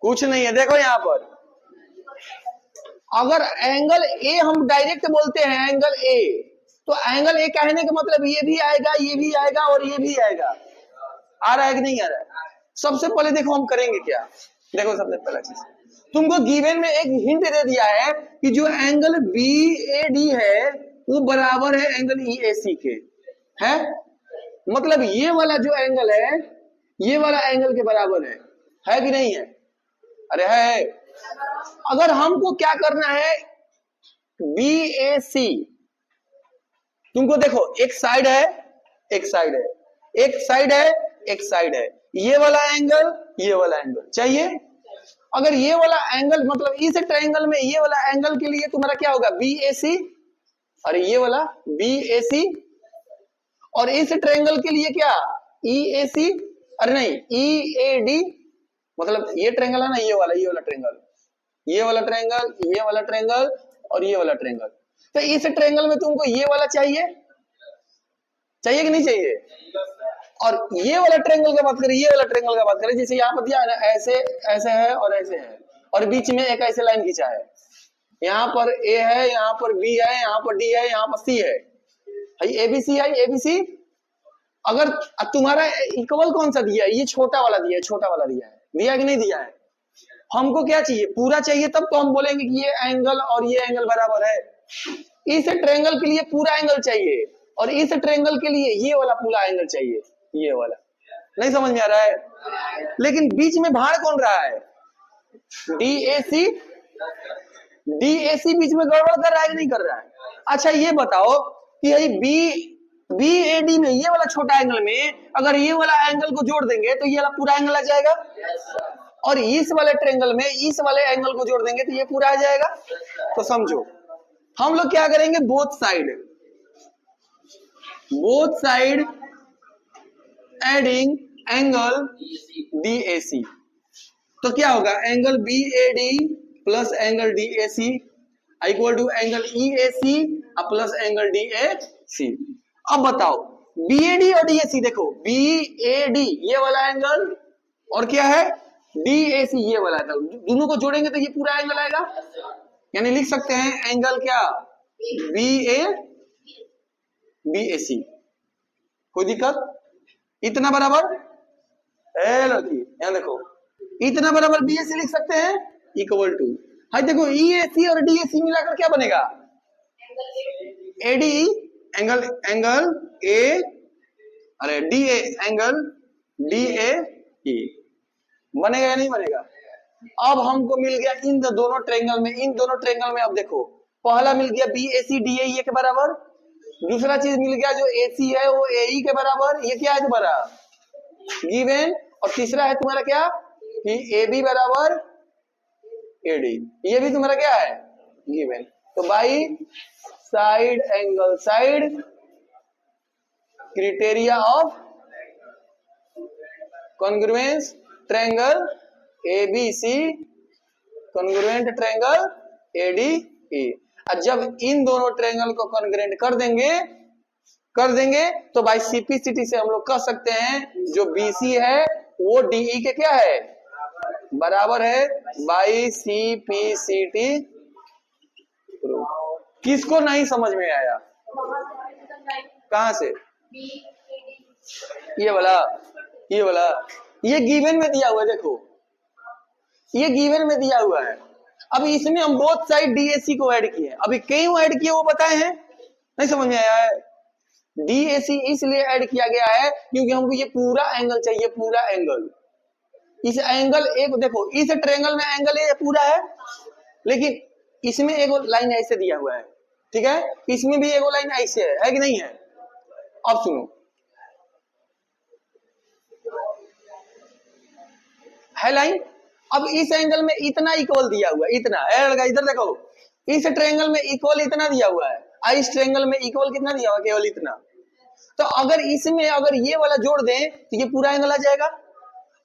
कुछ नहीं है। देखो यहाँ पर अगर एंगल A हम डायरेक्ट बोलते हैं एंगल A, तो एंगल A कहने का मतलब ये भी आएगा, ये भी आएगा और ये भी आएगा। आ रहा है कि नहीं आ रहा है। सबसे पहले देखो हम करेंगे क्या, देखो सबसे पहला चीज तुमको गिवन में एक हिंट दे दिया है कि जो एंगल BAD है वो बराबर है एंगल EAC के, है मतलब ये वाला जो एंगल है ये वाला एंगल के बराबर है कि नहीं है? अरे है। अगर हमको क्या करना है, BAC, तुमको देखो एक साइड है, एक साइड है, एक साइड है, एक साइड है, ये वाला एंगल चाहिए। अगर ये वाला एंगल मतलब इस ट्रायंगल में ये वाला एंगल के लिए तुम्हारा क्या होगा, BAC, और ये वाला BAC, और इस ट्रायंगल के लिए क्या, EAC, अरे नहीं EAD, मतलब ये ट्रायंगल है ना, ये वाला ट्रायंगल, ये वाला ट्रायंगल, ये वाला ट्रायंगल और ये वाला ट्रायंगल। तो इस ट्रायंगल में तुमको ये वाला चाहिए कि नहीं चाहिए? और ये वाला ट्रायंगल का बात करें, ये वाला ट्रायंगल का बात करें, जैसे यहाँ पर दिया है ना, ऐसे ऐसे है और ऐसे है, और बीच में एक ऐसे लाइन खींचा है, यहाँ पर A है, यहाँ पर B है, यहाँ पर D है, यहाँ पर C है, ABC है, ABC। अगर तुम्हारा इक्वल कौन सा दिया है, ये छोटा वाला दिया है, दिया है कि नहीं दिया है? हमको क्या चाहिए, पूरा चाहिए, तब तो हम बोलेंगे कि ये एंगल और ये एंगल बराबर है। इस ट्रायंगल के लिए पूरा एंगल चाहिए, और इस ट्रायंगल के लिए ये वाला पूरा एंगल चाहिए, ये वाला। नहीं समझ में आ रहा है? लेकिन बीच में भाड़ कौन रहा है, DAC बीच में गड़बड़ कर रहा है कि नहीं कर रहा है? अच्छा ये बताओ कि यही BAD में ये वाला छोटा एंगल में अगर ये वाला एंगल को जोड़ देंगे तो ये वाला पूरा एंगल आ जाएगा, और इस वाले ट्रायंगल में इस वाले एंगल को जोड़ देंगे तो ये पूरा आ जाएगा। तो समझो हम लोग क्या करेंगे, both side adding angle DAC, तो क्या होगा, angle BAD plus angle DAC equal to angle EAC plus angle DAC। अब बताओ BAD और DAC, देखो BAD ये वाला एंगल और क्या है DAC ये वाला एंगल, दोनों को जोड़ेंगे तो ये पूरा एंगल आएगा, यानी लिख सकते हैं एंगल क्या, BAC। कोई दिक्कत? इतना बराबर यहाँ देखो, इतना बराबर BAC लिख सकते हैं इक्वल टू, हाँ देखो EAC और DAC मिलाकर क्या बनेगा, AD एंगल A, अरे DA एंगल DAE, बनेगा या नहीं बनेगा? अब हमको मिल गया इन दोनों ट्रायंगल में, अब देखो पहला मिल गया BAC DAE के बराबर, दूसरा चीज मिल गया जो AC है वो AE के बराबर, ये क्या है तुम्हारा गिवन, और तीसरा है तुम्हारा क्या कि AB बराबर AD, ये भी तुम्हारा क्या है गिवन। तो by side angle side criteria of congruence triangle ABC congruent triangle ADE। जब इन दोनों ट्रायंगल को कॉन्ग्रुएंट कर देंगे तो बाई CPCT से हम लोग कह सकते हैं जो BC है वो DE के क्या है बराबर है, बाई CPCT। किसको नहीं समझ में आया? कहां से? ये वाला ये गिवन में दिया हुआ है, देखो ये गिवन में दिया हुआ है। अब इसमें हम बोथ साइड DAC को ऐड किए, अभी क्यों ऐड किए वो बताए हैं, नहीं समझ में आया है? DAC इसलिए ऐड किया गया है क्योंकि हमको ये पूरा एंगल चाहिए, पूरा एंगल। इस एंगल एक देखो, इस ट्रायंगल में एंगल ये पूरा है, लेकिन इसमें एक लाइन ऐसे दिया हुआ है, ठीक है, इसमें भी एक लाइन ऐसे है कि नहीं है? अब सुनो, है लाइन, अब इस एंगल में इतना इक्वल दिया हुआ है, इतना इधर देखो, इस ट्रायंगल में इक्वल इतना दिया हुआ है, इस ट्रायंगल में इक्वल कितना दिया हुआ है, केवल इतना। तो अगर इसमें अगर ये वाला जोड़ दें तो ये पूरा एंगल आ जाएगा,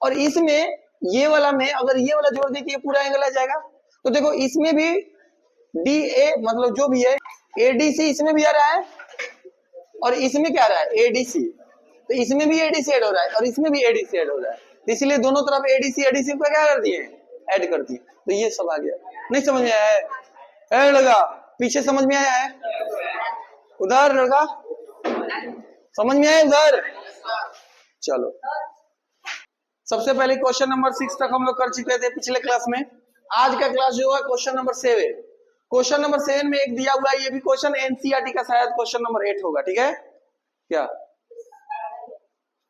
और इसमें ये वाला में अगर ये वाला जोड़ दें तो ये पूरा एंगल आ जाएगा। तो देखो इसमें भी DA मतलब जो भी है ADC इसमें भी आ रहा है, और इसमें क्या आ रहा है ADC, तो इसमें भी ADC ऐड हो रहा है और इसमें भी ADC ऐड हो रहा है, इसलिए दोनों तरफ ADC को क्या कर दिए, ऐड कर दिए। तो ये सब आ गया, नहीं समझ में आया है? लगा पीछे समझ में आया है? उधर लगा समझ में आया उधर? चलो सबसे पहले क्वेश्चन नंबर 6 तक हम लोग कर चुके थे पिछले क्लास में। आज का क्लास जो है क्वेश्चन नंबर 7। क्वेश्चन नंबर 7 में एक दिया हुआ है, ये भी क्वेश्चन एनसीईआरटी का शायद क्वेश्चन नंबर 8 होगा, ठीक है क्या?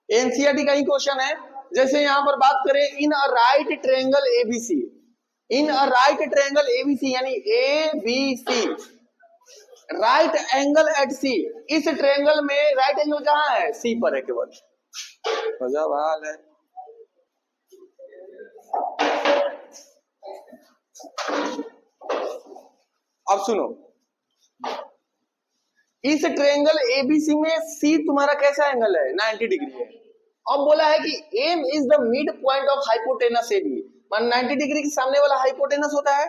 एनसीईआरटी का ही क्वेश्चन है, जैसे यहां पर बात करें in a right triangle ABC, in a right triangle ABC यानी ABC right angle at C, इस ट्रायंगल में राइट एंगल कहां है? सी पर है केवल। गजब हाल है। अब सुनो, इस ट्रायंगल एबीसी में सी तुम्हारा कैसा एंगल है? 90 डिग्री है। अब बोला है कि M is the mid point of hypotenuse AB, मान 90 डिग्री के सामने वाला हाइपोटेनस होता है,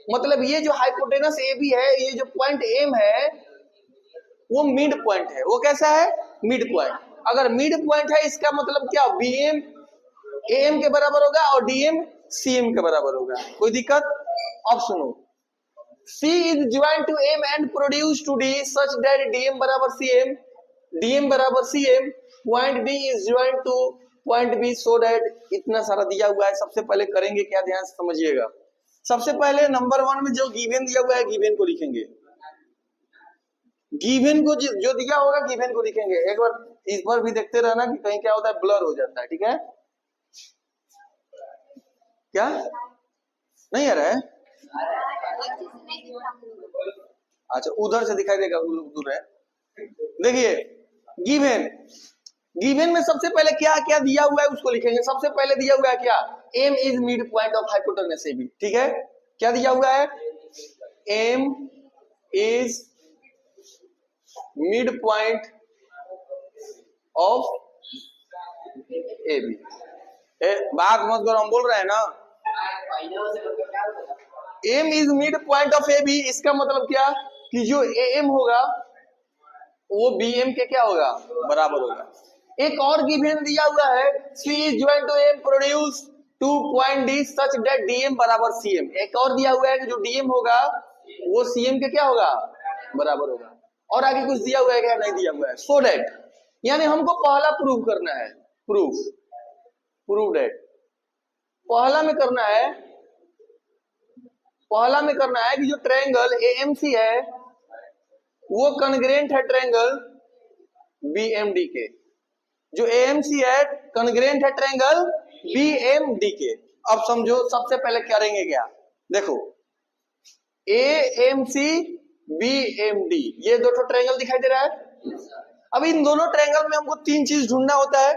मतलब ये जो हाइपोटेनस एबी है, ये जो पॉइंट एम है वो मिड पॉइंट है। वो कैसा है? Mid point. अगर मिड पॉइंट है इसका मतलब क्या? बीएम एएम के बराबर होगा और डीएम सीएम के बराबर होगा। कोई दिक्कत? अब सुनो, C is joined to M and produced to D such that DM बराबर CM, DM बराबर CM, point D is joined to point B so that, इतना सारा दिया हुआ है। सबसे पहले करेंगे क्या, ध्यान से समझिएगा। सबसे पहले नंबर 1 में जो गिवन दिया हुआ है गिवन को लिखेंगे, गिवन को जो दिया होगा गिवन को लिखेंगे। एक बार इस बार भी देखते रहना कि कहीं क्या होता है, ब्लर हो जाता है। ठीक है? क्या नहीं आ रहा है? अच्छा उधर से दिखाई देगा, दूर है। देखिए गिवन, गिवन में सबसे पहले क्या क्या दिया हुआ है उसको लिखेंगे। सबसे पहले दिया हुआ है क्या? M is mid point of hypotenuse AB. ठीक है? क्या दिया हुआ है? M is mid point of AB. बात मत करो, हम बोल रहे हैं ना। M is mid point of A B, इसका मतलब क्या कि जो ए एम होगा वो बी एम के क्या होगा? बराबर होगा। एक और गिवन दिया हुआ है, C is joined to M produced to point D such that DM बराबर सीएम। एक और दिया हुआ है कि जो डीएम होगा वो सीएम के क्या होगा? बराबर होगा। और आगे कुछ दिया हुआ है क्या? नहीं दिया हुआ है। सो दैट यानी हमको पहला प्रूव करना है, प्रूव दैट पहला में करना है, पहला में करना है कि जो ट्रायंगल एएमसी है वो कॉन्ग्रुएंट है ट्रायंगल बीएमडी के। जो एएमसी है कॉन्ग्रुएंट है ट्रायंगल बीएमडी के। अब समझो, सबसे पहले करेंगे क्या? देखो एएमसी बीएमडी, ये दो ट्रायंगल दिखाई दे रहा है। अब इन दोनों ट्रायंगल में हमको तीन चीज ढूंढना होता है।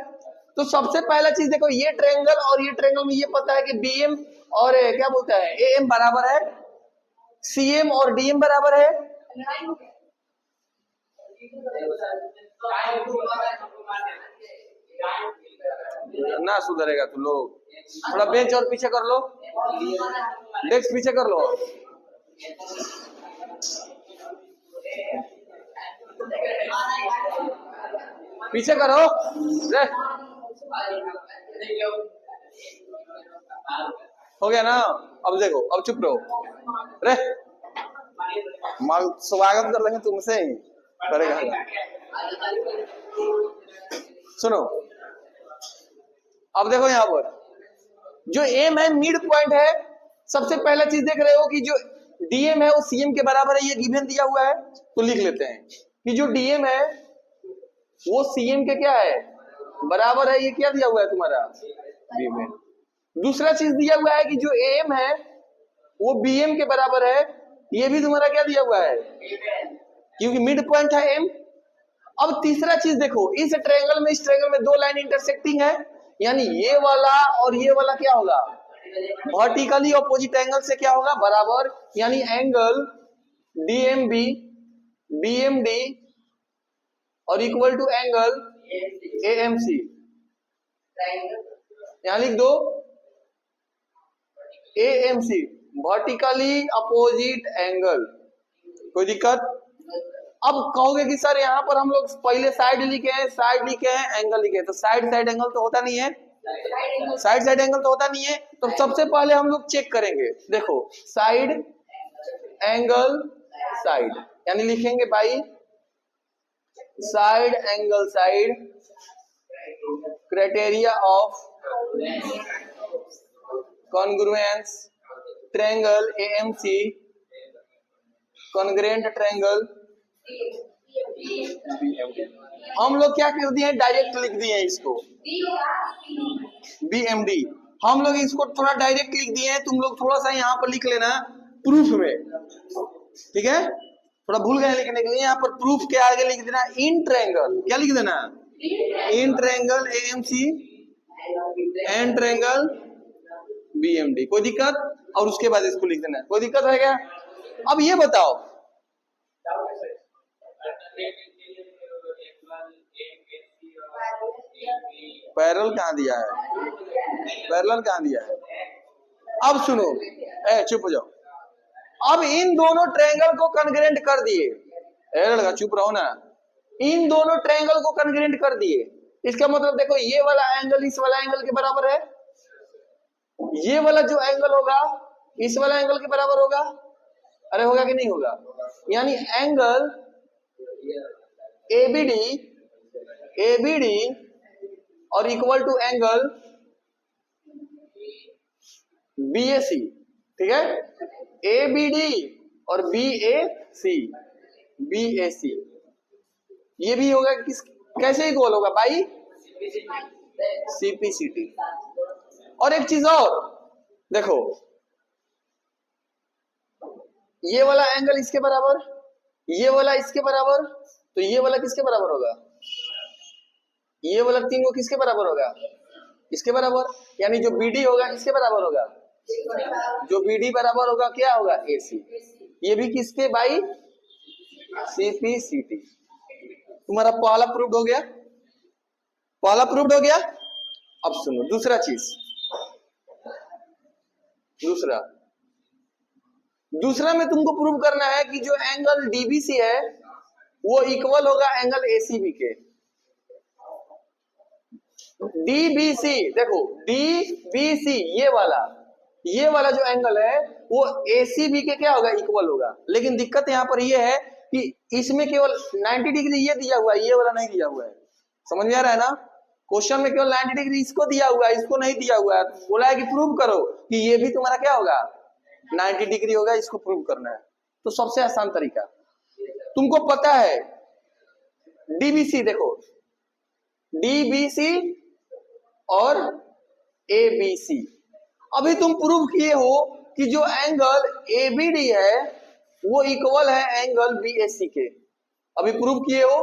तो सबसे पहला चीज देखो, ये ट्रायंगल और ये ट्रायंगल में ये पता है कि बीएम और क्या बोलता है एएम बराबर है, सीएम और डीएम बराबर है। ना सुधरेगा तुम लोग, थोड़ा बेंच और पीछे कर लो, डेस्क पीछे कर लो। पीछे करो रे। हो गया ना? अब देखो, अब चुप रहो रे, स्वागत कर लेंगे तुमसे ही करेगा। सुनो, अब देखो यहां पर जो एम है मिड पॉइंट है। सबसे पहला चीज देख रहे हो कि जो डीएम है वो सीएम के बराबर है, ये गिवन दिया हुआ है। तो लिख लेते हैं कि जो डीएम है वो सीएम के क्या है? बराबर है। ये क्या दिया हुआ है तुम्हारा? बीएम। दूसरा चीज दिया हुआ है कि जो एम है वो बीएम के बराबर है। ये भी तुम्हारा क्या दिया हुआ है? क्योंकि मिड पॉइंट है एम। अब तीसरा चीज देखो, इस ट्रायंगल में, इस ट्रायंगल में दो लाइन इंटरसेक्टिंग है, यानी ये वाला और ये वाला क्या होगा? वर्टिकली ऑपोजिट एंगल से क्या होगा? बराबर। यानी एंगल डीएमबी बीएमडी और इक्वल टू एंगल एएमसी। यहां लिख दो एएमसी, वर्टिकली अपोजिट एंगल। कोई दिक्कत? अब कहोगे कि सर यहाँ पर हम लोग पहले साइड लिखे हैं, साइड लिखे हैं, एंगल लिखे हैं, तो साइड साइड एंगल तो होता नहीं है, साइड साइड एंगल तो होता नहीं है। तो सबसे पहले हम लोग चेक करेंगे। देखो साइड एंगल साइड, यानी लिखेंगे by side angle side, criteria of congruence triangle AMC congruent triangle BMD। हम लोग क्या कर दिए, डायरेक्ट लिख दिए इसको BMD। हम लोग इसको थोड़ा डायरेक्ट लिख दिए हैं, तुम लोग थोड़ा सा यहाँ पर लिख लेना प्रूफ में, ठीक है। थोड़ा भूल गए लिखने के लिए, यहाँ पर प्रूफ के आगे लिख देना इन ट्रायंगल, क्या लिख देना, in triangle AMC and triangle BMD। कोई दिक्कत? और उसके बाद इसको लिख देना, कोई दिक्कत है क्या? अब ये बताओ, पैरेलल कहाँ दिया है, पैरेलल कहाँ दिया है? अब सुनो, चुप हो जाओ। अब इन दोनों ट्रायंगल को कॉन्ग्रुएंट कर दिए, लड़का चुप रहो ना। इन दोनों ट्रायंगल को कॉन्ग्रुएंट कर दिए, इसका मतलब देखो ये वाला एंगल इस वाला एंगल के बराबर है, ये वाला जो एंगल होगा इस वाला एंगल के बराबर होगा। अरे होगा कि नहीं होगा? यानी एंगल ABD और इक्वल टू एंगल BAC, ठीक है। ABD और BAC ये भी होगा किस, कैसे इक्वल होगा भाई? CPCT। और एक चीज और देखो, ये वाला एंगल इसके बराबर, ये वाला इसके बराबर, तो ये वाला किसके बराबर होगा? ये वाला तीनों किसके बराबर होगा? इसके बराबर। यानी जो BD होगा इसके बराबर होगा, जो BD बराबर होगा क्या होगा? AC। ये भी किसके भाई? CPCT। तुम्हारा पहला प्रूव्ड हो गया, पहला प्रूव्ड हो गया। अब सुनो दूसरा चीज, दूसरा में तुमको प्रूव करना है कि जो एंगल DBC है वो इक्वल होगा एंगल ACB के। DBC देखो, DBC ये वाला जो एंगल है वो ACB के क्या होगा? इक्वल होगा। लेकिन दिक्कत यहाँ पर ये है कि इसमें केवल 90 डिग्री ये दिया हुआ है, ये वाला नहीं दिया हुआ है। समझ में आ रहा है ना? क्वेश्चन में केवल 90 डिग्री इसको दिया हुआ है, इसको नहीं दिया हुआ है। बोला है कि प्रूव करो कि ये भी तुम्हारा क्या होगा? 90 डिग्री होगा, इसको प्रूव करना है। तो सबसे आसान तरीका, तुमको पता है DBC, देखो DBC और ABC। अभी तुम प्रूव किए हो कि जो एंगल ABD है वो इक्वल है एंगल BAC के। अभी प्रूव किए हो,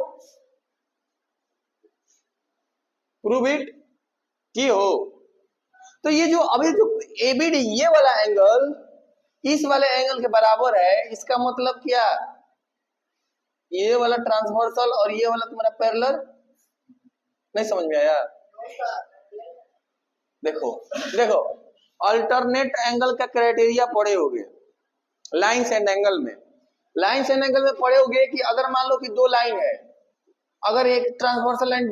प्रूव इट किए हो। तो ये जो अभी जो ABD ये वाला एंगल इस वाले एंगल के बराबर है, इसका मतलब क्या? ये वाला ट्रांसवर्सल और ये वाला तुम्हारा पैरेलल। नहीं समझ में आया? देखो अल्टरनेट एंगल का क्राइटेरिया पढ़े होगे लाइंस एंड एंगल में। लाइंस एंड एंगल में पढ़े होगे कि अगर मान लो कि दो लाइन है, अगर एक ट्रांसवर्सल लाइन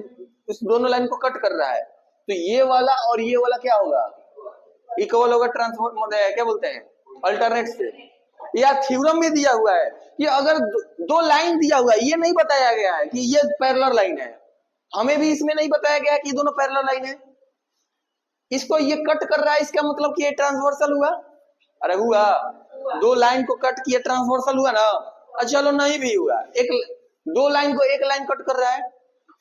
इस दोनों लाइन को कट कर रहा है तो ये वाला और ये वाला क्या होगा? इक्वल होगा। ट्रांसफॉर्म क्या बोलते हैं? अल्टरनेट से। या थ्योरम में दिया हुआ है कि अगर दो लाइन दिया हुआ है, ये नहीं बताया गया है कि ये पैरेलल लाइन है, हमें भी इसमें नहीं बताया गया कि ये दोनों पैरेलल लाइन है। इसको ये कट कर रहा है, इसका मतलब कि ये ट्रांसवर्सल हुआ। अरे हुआ, दो लाइन को कट किया ट्रांसवर्सल हुआ ना। अच्छा चलो नहीं भी हुआ, दो लाइन को एक लाइन कट कर रहा है।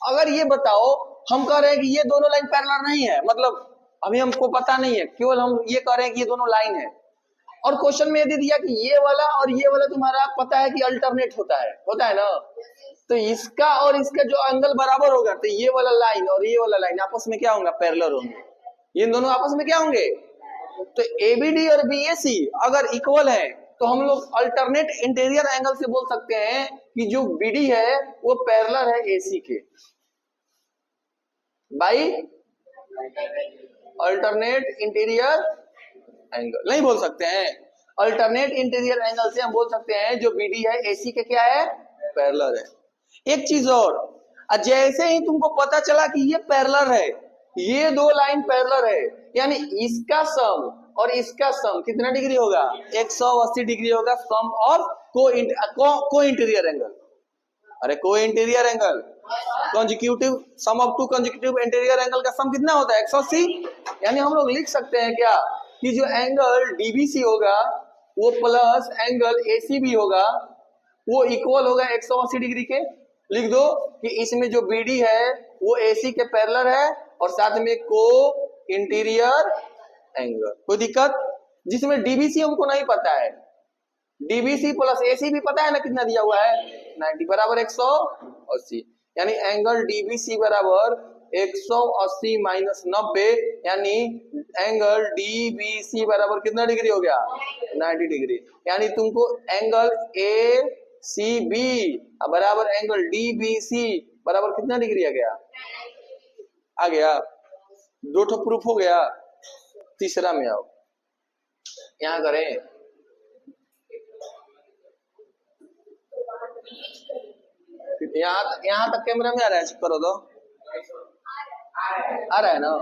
अगर ये बताओ, हम कह रहे हैं कि ये दोनों लाइन पैरेलल नहीं है, मतलब अभी हमको पता नहीं है, केवल हम ये कह रहे हैं कि ये दोनों लाइन है। और क्वेश्चन में यदि दिया कि ये वाला और ये वाला तुम्हारा पता है कि अल्टरनेट होता है ना, तो इसका और इसका जो एंगल बराबर होगा तो ये वाला लाइन और ये वाला लाइन आपस में क्या होंगे? पैरेलल होंगे। ये दोनों आपस में क्या होंगे? तो ABD और BAC अगर इक्वल है तो हम लोग अल्टरनेट इंटीरियर एंगल से बोल सकते हैं कि जो BD है वो पैरेलल है AC के। बाई अल्टरनेट इंटीरियर एंगल नहीं बोल सकते हैं, अल्टरनेट इंटीरियर एंगल से हम बोल सकते हैं जो BD है AC के क्या है? पैरेलल है। एक चीज और, जैसे ही तुमको पता चला कि ये पैरेलल है, ये दो लाइन पैरेलल है, यानी इसका सम और इसका सम कितना डिग्री होगा? 180 डिग्री होगा सम और को इंटीरियर एंगल। अरे co interior angle consecutive sum of two consecutive interior angle का सम कितना होता है? 180। यानी हम लोग लिख सकते हैं क्या कि जो एंगल DBC होगा वो प्लस एंगल ACB होगा वो इक्वल होगा 180 डिग्री के। लिख दो कि इसमें जो बीडी है वो एसी के पैरेलल है और साथ में को इंटीरियर एंगल। कोई दिक्कत? जिसमें डीबीसी हमको नहीं पता है, डीबीसी प्लस एसी भी पता है ना कितना दिया हुआ है 90 बराबर 180, यानी एंगल डीबीसी बराबर 180 माइनस 90, यानी एंगल डीबीसी बराबर कितना डिग्री हो गया 90 डिग्री। यानी तुमको एंगल ए सी बी बराबर एंगल डीबीसी बराबर कितना डिग्री आ गया। दो ठो प्रूफ हो गया। तीसरा में आओ, यहां करें यहाँ तक कैमरा में आ रहा है, चेक करो तो आ रहा है ना।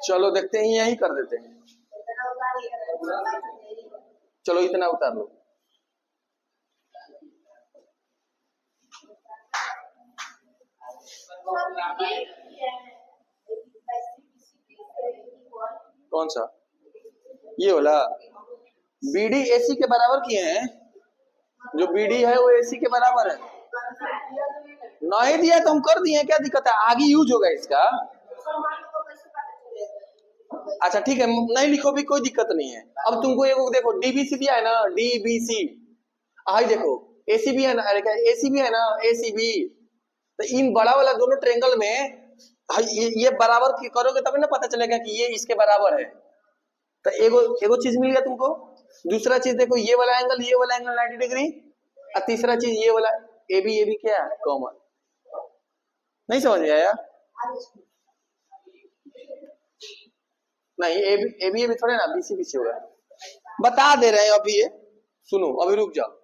चलो देखते हैं, यही कर देते हैं। चलो इतना उतार लो। कौन सा? ये वाला बीडी एसी के बराबर किए हैं। जो बीडी है वो एसी के बराबर है। नहीं दिया तो हम कर दिए, क्या दिक्कत है? आगे यूज होगा इसका। अच्छा ठीक है, नहीं लिखो भी कोई दिक्कत नहीं है। अब तुमको एक देखो डीबीसी दिया है ना, डीबीसी आई देखो, एसी भी है ना, अरे क्या एसी भी है ना, एसी भी। तो इन बड़ा वाला दोनों ट्रायंगल में ये बराबर करोगे तभी ना पता चलेगा कि ये इसके बराबर है। तो एगो चीज मिल गया तुमको। दूसरा चीज देखो, ये वाला एंगल 90 डिग्री, और तीसरा चीज ये वाला ए बी क्या है कॉमन। नहीं समझ में आया? नहीं ए बी थोड़े ना बीसी बीसी होगा, बता दे रहे हैं अभी। ये सुनो, अभी रुक जाओ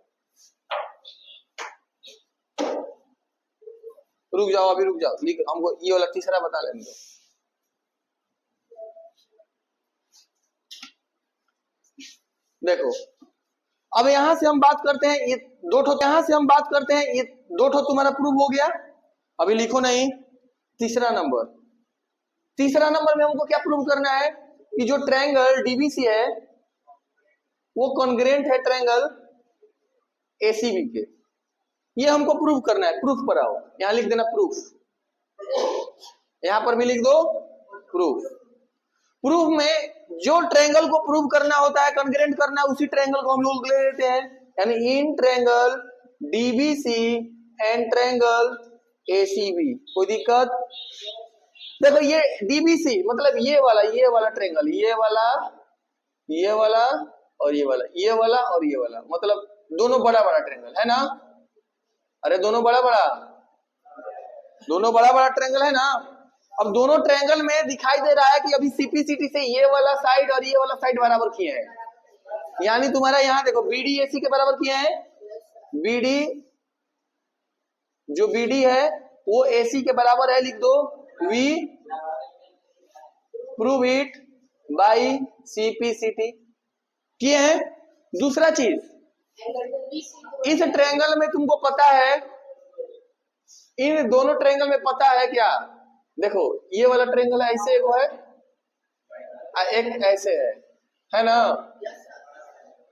अभी रुक जाओ, हमको ये वाला तीसरा बता लेने दो। देखो अब यहां से हम बात करते हैं, ये दो ठो यहां से हम बात करते हैं, ये दो ठो तुम्हारा प्रूव हो गया। अभी लिखो नहीं, तीसरा नंबर में हमको क्या प्रूव करना है कि जो ट्रायंगल डीबीसी है वो कॉन्ग्रुएंट है ट्रायंगल एसीबी के। ये हमको प्रूव करना है। प्रूफ पर आओ, यहां लिख देना प्रूफ, यहां पर भी लिख दो प्रूफ। प्रूफ में जो ट्रायंगल को प्रूव करना होता है, कॉन्ग्रुएंट करना है, उसी ट्रायंगल को हम लोग ले लेते हैं। यानी in triangle DBC and triangle ACB. कोई दिक्कत? देखो ये डीबीसी मतलब ये वाला ट्रायंगल, ये वाला और ये वाला, मतलब दोनों बड़ा ट्रायंगल है ना। अरे दोनों बड़ा ट्रायंगल है ना। अब दोनों ट्रायंगल में दिखाई दे रहा है कि अभी सीपीसीटी से ये वाला साइड और ये वाला साइड बराबर किए हैं। यानी तुम्हारा यहाँ देखो बीडी एसी के बराबर किए हैं। जो बीडी है वो एसी के बराबर है, लिख दो we prove it by CPCT किए हैं। दूसरा चीज, इस ट्रायंगल में तुमको पता है, इन दोनों ट्रायंगल में पता है क्या? देखो ये वाला ट्रायंगल ऐसे एगो है, एक ऐसे है ना।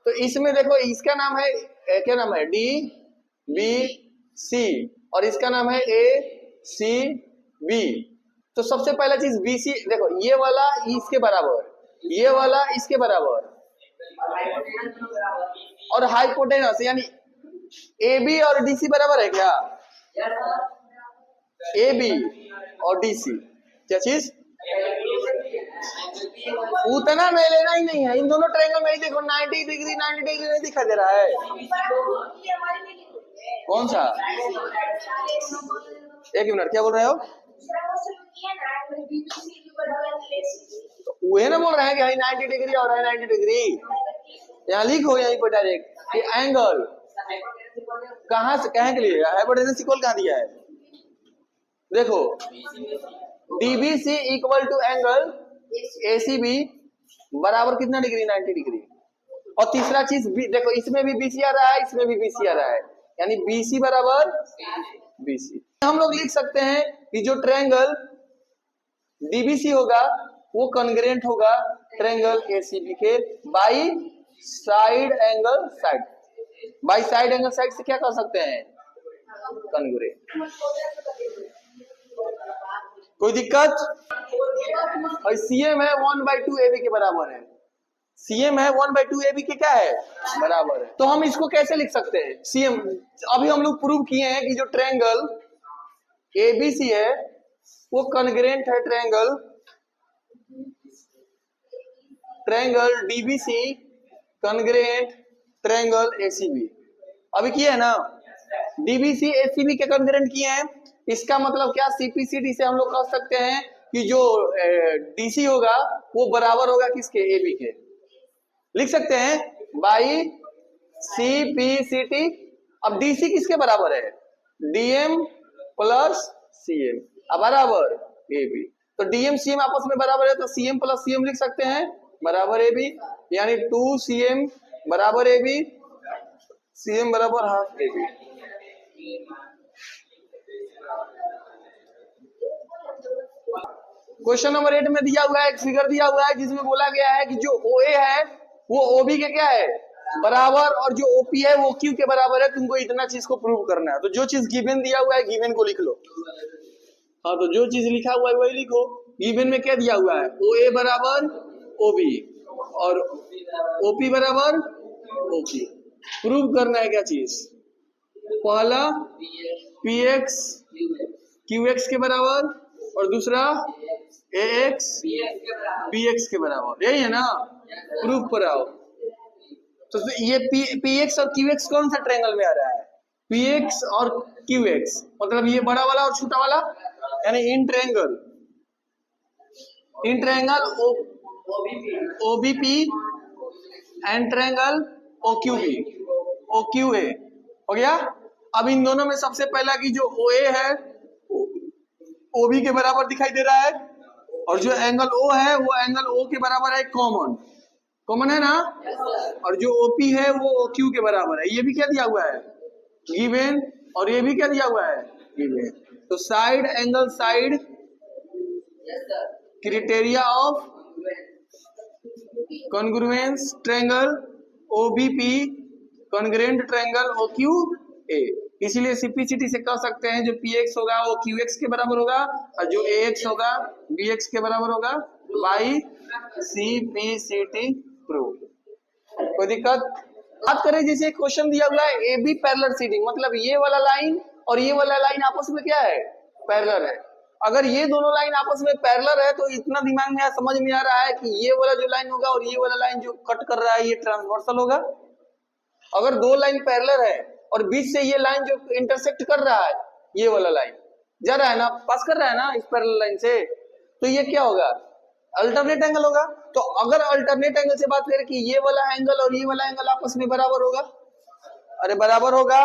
तो इसमें देखो, इसका नाम है क्या नाम है, डी बी सी, और इसका नाम है ए सी बी। तो सबसे पहला चीज बीसी, देखो ये वाला इसके बराबर, ये वाला इसके बराबर, और हाइपोटेनस यानी ए बी और डीसी बराबर है क्या? ए बी और डीसी क्या चीज? उतना में लेना ही नहीं है। इन दोनों ट्रायंगल में ही देखो 90 डिग्री नहीं दिखाई दे रहा है। कौन सा? एक मिनट, क्या बोल रहे हो? तो वही ना बोल रहे हैं कि 90 डिग्री और 90 डिग्री। यहाँ लिखो यहीं पर डायरेक्ट एंगल कहाँ से कहाँ के लिए हाइपोटेनस इक्वल कहाँ दिया है। देखो DBC equal to angle ACB बराबर कितना डिग्री 90 डिग्री। और तीसरा चीज देखो, इसमें भी बीसी आ रहा है, इसमें भी बीसी आ रहा है, यानी बीसी बराबर बीसी। हम लोग लिख सकते हैं कि जो ट्रायंगल डीबीसी होगा वो कॉन्ग्रुएंट होगा ट्रायंगल एसीबी के by side angle side. By side angle side से क्या कर सकते हैं, कॉन्ग्रुएंट। कोई दिक्कत? और सीएम है 1/2 AB के बराबर है, सीएम है 1/2 AB के क्या है, बराबर है। तो हम इसको कैसे लिख सकते हैं, सीएम अभी हम लोग प्रूव किए हैं कि जो ट्रायंगल एबीसी है वो कॉन्ग्रुएंट है triangle DBC congruent triangle ACB. अभी किए है ना, डीबीसी एसीबी के कॉन्ग्रुएंट किए हैं। इसका मतलब क्या, सीपीसीडी से हम लोग कह सकते हैं कि जो डीसी होगा वो बराबर होगा किसके, एबी के। लिख सकते हैं बाई सीपीसीटी। अब डीसी किसके बराबर है, डीएम प्लस सीएम बराबर एबी। तो डीएम सीएम आपस में बराबर है, तो सीएम प्लस सीएम लिख सकते हैं बराबर एबी, यानी 2 सीएम बराबर एबी, सीएम बराबर हाफ एबी। क्वेश्चन नंबर 8 में दिया हुआ है, एक फिगर दिया हुआ है जिसमें बोला गया है कि जो ओए है वो ओबी के क्या है, बराबर, और जो ओपी है वो क्यू के बराबर है। तुमको इतना चीज को प्रूव करना है। तो जो चीज गिवन दिया हुआ है गिवन को लिख लो। हाँ, तो जो चीज लिखा हुआ है वही लिखो। गिवन में क्या दिया हुआ है, ओए बराबर ओबी और ओपी बराबर ओपी। प्रूव करना है क्या चीज, पहला पीएक्स क्यूएक्स के बराबर और दूसरा एएक्स बीएक्स के बराबर, यही है ना, प्रूफ पर आओ। तो ये पीएक्स और क्यूएक्स कौन सा ट्रायंगल में आ रहा है, पीएक्स और क्यूएक्स, मतलब ये बड़ा वाला और छोटा वाला, यानी इन ट्रायंगल ओबीपी एंड ट्रायंगल ओक्यूबी ओक्यूए हो गया। अब इन दोनों में सबसे पहला की जो ओए है ओबी के बराबर दिखाई दे रहा है, और जो एंगल ओ है वो एंगल ओ के बराबर है, कॉमन है ना, और जो ओपी है वो ओक्यू के बराबर है। ये भी क्या दिया हुआ है, गिवन, और ये भी क्या दिया हुआ है, गिवन। तो side angle side criteria of congruence triangle OBP congruent triangle OQ A. इसीलिए सीपीसीटी से कह सकते हैं जो पीएक्स होगा वो क्यूएक्स के बराबर होगा, और जो एएक्स होगा बीएक्स के बराबर होगा, बाई सीपीसीटी प्रूव। कोई दिक्कत? बात करें जैसे क्वेश्चन दिया हुआ है एबी पैरेलल सीडी, मतलब ये वाला लाइन और ये वाला लाइन आपस में क्या है, पैरेलल है। अगर ये दोनों लाइन आपस में पैरेलल है तो इतना दिमाग में समझ में आ रहा है कि ये वाला जो लाइन होगा और ये वाला लाइन जो कट कर रहा है ये ट्रांसवर्सल होगा। अगर दो लाइन पैरेलल है और बीच से ये लाइन जो इंटरसेक्ट कर रहा है, ये वाला लाइन जा रहा है ना, पास कर रहा है ना इस पैरेलल लाइन से, तो ये क्या होगा, अल्टरनेट एंगल होगा। तो अगर अल्टरनेट एंगल से बात करें कि ये वाला एंगल और ये वाला एंगल आपस में बराबर होगा, अरे बराबर होगा।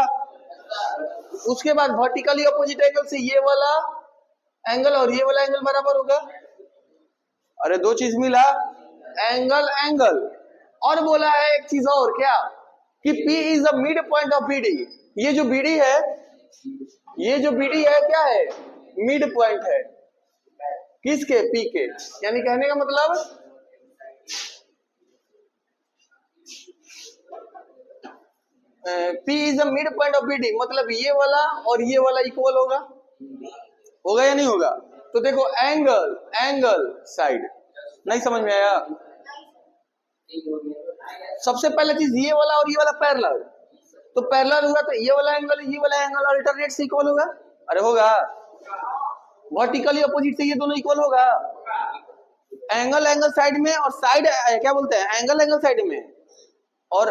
उसके बाद वर्टिकली अपोजिट एंगल से ये वाला एंगल और ये वाला एंगल बराबर होगा। अरे दो चीज मिला, एंगल, और बोला है एक चीज और, क्या कि P is the mid point of BD। ये जो BD है क्या है, मिड पॉइंट है किसके, P के। यानी कहने का मतलब P is the mid point of BD, मतलब ये वाला और ये वाला इक्वल होगा या नहीं होगा। तो देखो एंगल साइड, नहीं समझ में आया। सबसे पहले चीज ये वाला और ये वाला पैरेलल, तो पैरेलल हुआ तो ये वाला एंगल अल्टरनेट से इक्वल होगा, अरे होगा। वर्टिकली अपोजिट से ये दोनों इक्वल होगा, एंगल साइड में, और साइड क्या बोलते हैं, एंगल साइड में, और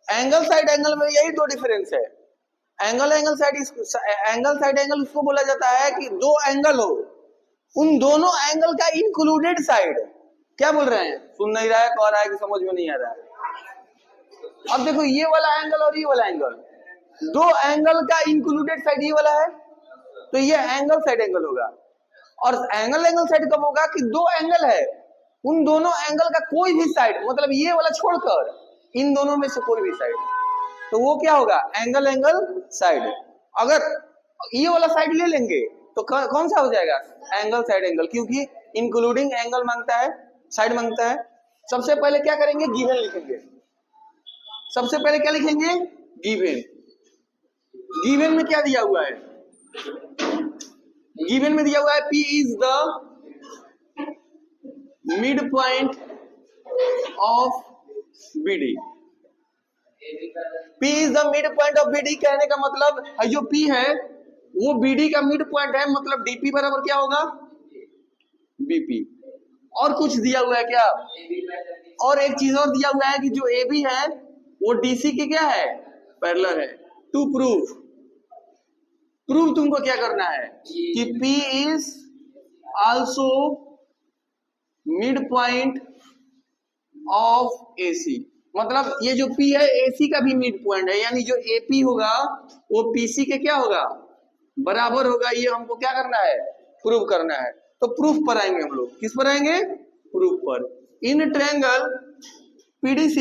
एंगल साइड एंगल में यही दो डिफरेंस है। एंगल साइड एंगल उसको बोला जाता है कि दो एंगल हो, उन दोनों एंगल का इंक्लूडेड साइड। क्या बोल रहे हैं, सुन नहीं रहा है, कह रहा है कि समझ में नहीं आ रहा है। अब देखो ये वाला एंगल और ये वाला एंगल, दो एंगल का इंक्लूडेड साइड ये वाला है, तो ये एंगल साइड एंगल होगा। और एंगल साइड कब होगा कि दो एंगल है, उन दोनों एंगल का कोई भी साइड, मतलब ये वाला छोड़कर इन दोनों में से कोई भी साइड, तो वो क्या होगा, एंगल साइड। अगर ये वाला साइड ले लेंगे तो कौन सा हो जाएगा, एंगल साइड एंगल, क्योंकि इंक्लूडिंग एंगल मांगता है, साइड मांगता है। सबसे पहले क्या करेंगे, गिवन लिखेंगे। सबसे पहले क्या लिखेंगे, गिवन गिवन में क्या दिया हुआ है? गिवन में दिया हुआ है P is the mid point of BD। P is the mid point of BD कहने का मतलब जो P है वो BD का मिड पॉइंट है, मतलब DP बराबर क्या होगा? BP। और कुछ दिया हुआ है क्या? और एक चीज और दिया हुआ है कि जो AB है वो DC के क्या है? पैरेलल है। टू प्रूव तुमको क्या करना है कि P is also mid point of AC, मतलब ये जो P है AC का भी मिड पॉइंट है, यानी जो AP होगा वो PC के क्या होगा? बराबर होगा। ये हमको क्या करना है? प्रूव करना है। तो प्रूफ पर आएंगे हम लोग। किस पर आएंगे? प्रूफ पर। In triangle PDC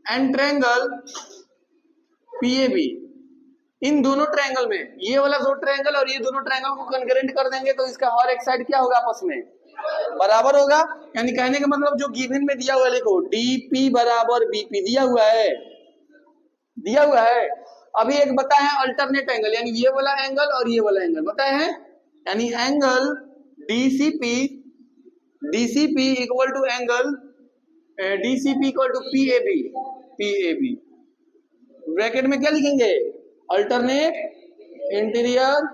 and triangle PAB, इन दोनों ट्रायंगल में ये वाला दो ट्रायंगल और ये दोनों ट्रायंगल को कंकरेंट कर देंगे तो इसका हर एक साइड क्या होगा? आपस में बराबर होगा। यानी कहने का मतलब जो गिवन में दिया हुआ है, लिखो DP बराबर BP दिया हुआ है, दिया हुआ है। अभी एक बताए हैं अल्टरनेट एंगल, यानी ये वाला एंगल और ये वाला एंगल बताए हैं, यानी angle DCP equal to angle DCP equal to PAB। Bracket में क्या लिखेंगे? Alternate interior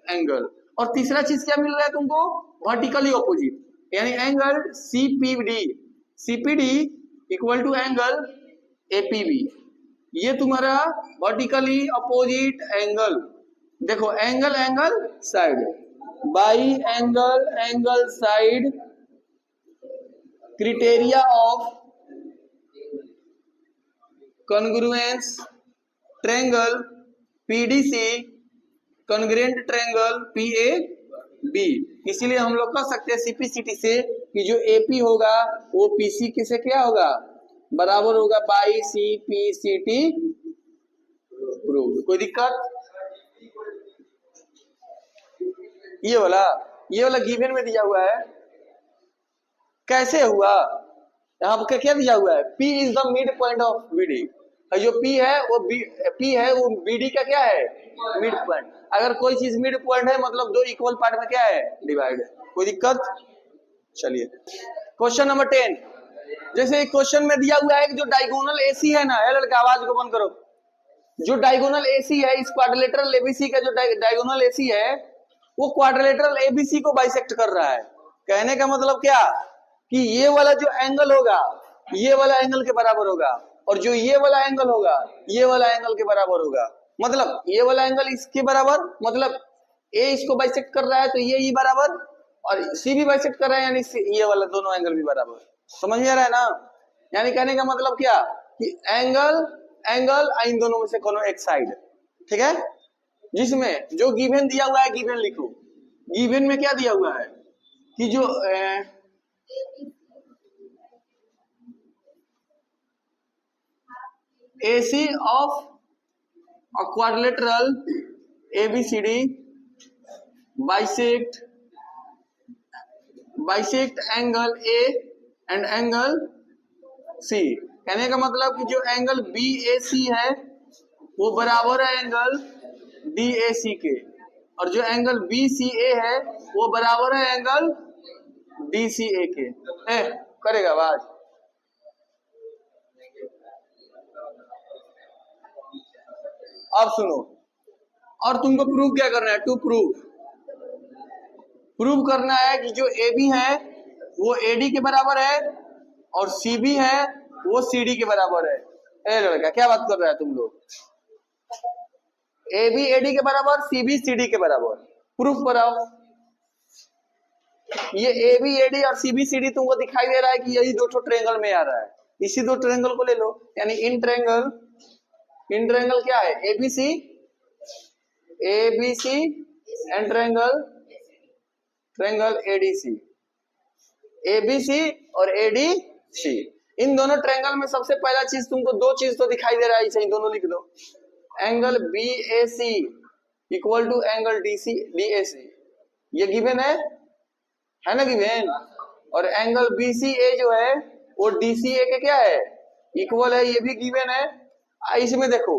angle. और तीसरा चीज क्या मिल रहा है तुमको? वर्टिकली ऑपोजिट, यानी angle CPD equal to angle APB। ये तुम्हारा वर्टिकली अपोजिट एंगल। देखो angle side, by angle side criteria of congruence triangle PDC congruent triangle PAB। इसीलिए हम लोग कह सकते हैं CPCT से कि जो AP होगा वो PC के से क्या होगा? बराबर होगा बाई CPCT प्रूव। कोई दिक्कत? ये वाला गिवन में दिया हुआ है। कैसे हुआ? यहाँ पर क्या दिया हुआ है? P is the mid point of BD। जो P है वो BD का क्या है? Mid point. अगर कोई चीज मिड पॉइंट है मतलब दो इक्वल पार्ट में क्या है? डिवाइड है। कोई दिक्कत? चलिए क्वेश्चन नंबर 10। जैसे क्वेश्चन में दिया हुआ है कि जो डायगोनल AC है ना, लड़का आवाज को बंद करो। जो डायगोनल AC है, इस क्वाड्रिलेटरल ABC का जो डायगोनल AC है वो क्वाड्रिलेटरल ABC को बाइसेक्ट कर रहा है। कहने का मतलब क्या कि ये वाला जो एंगल होगा ये वाला एंगल के बराबर होगा, और जो ये वाला एंगल होगा ये वाला एंगल के बराबर होगा। मतलब ये वाला एंगल इसके बराबर, मतलब A इसको बाइसेक्ट कर रहा है तो ये बराबर, और C भी बाइसेक्ट कर रहा है यानी ये वाला दोनों एंगल भी बराबर। समझ में आ रहा है ना? यानी कहने का मतलब क्या कि एंगल इन दोनों में से कोनो एक साइड, ठीक है? जिसमें जो गिवन दिया हुआ है, गिवन लिखो। गिवन में क्या दिया हुआ है कि जो AC of a quadrilateral ABCD bisect angle A and angle C। कहने का मतलब कि जो एंगल BAC है वो बराबर है एंगल DAC के, और जो एंगल BCA है वो बराबर है एंगल DCA के। करेगा आवाज? अब सुनो, और तुमको प्रूव क्या करना है? टू प्रूव करना है कि जो AB है वो AD के बराबर है और CB है वो CD के बराबर है। लड़का क्या बात कर रहा है तुम लोग? AB AD के बराबर, CB CD के बराबर। प्रूफ कराओ। ये AB AD और CB CD तुमको दिखाई दे रहा है कि यही दो ट्रायंगल में आ रहा है। इसी दो ट्रायंगल को ले लो, यानी इन ट्रायंगल क्या है? ABC and triangle ADC। ABC और ADC, इन दोनों ट्रायंगल में सबसे पहला चीज तुमको दो चीज तो दिखाई दे रहा है, इसे दोनों लिख दो। Angle BAC equal to angle DAC, ये गिवन है ना गिवन? और एंगल BCA जो है वो DCA के क्या है? इक्वल है, ये भी गिवन है। इसमें देखो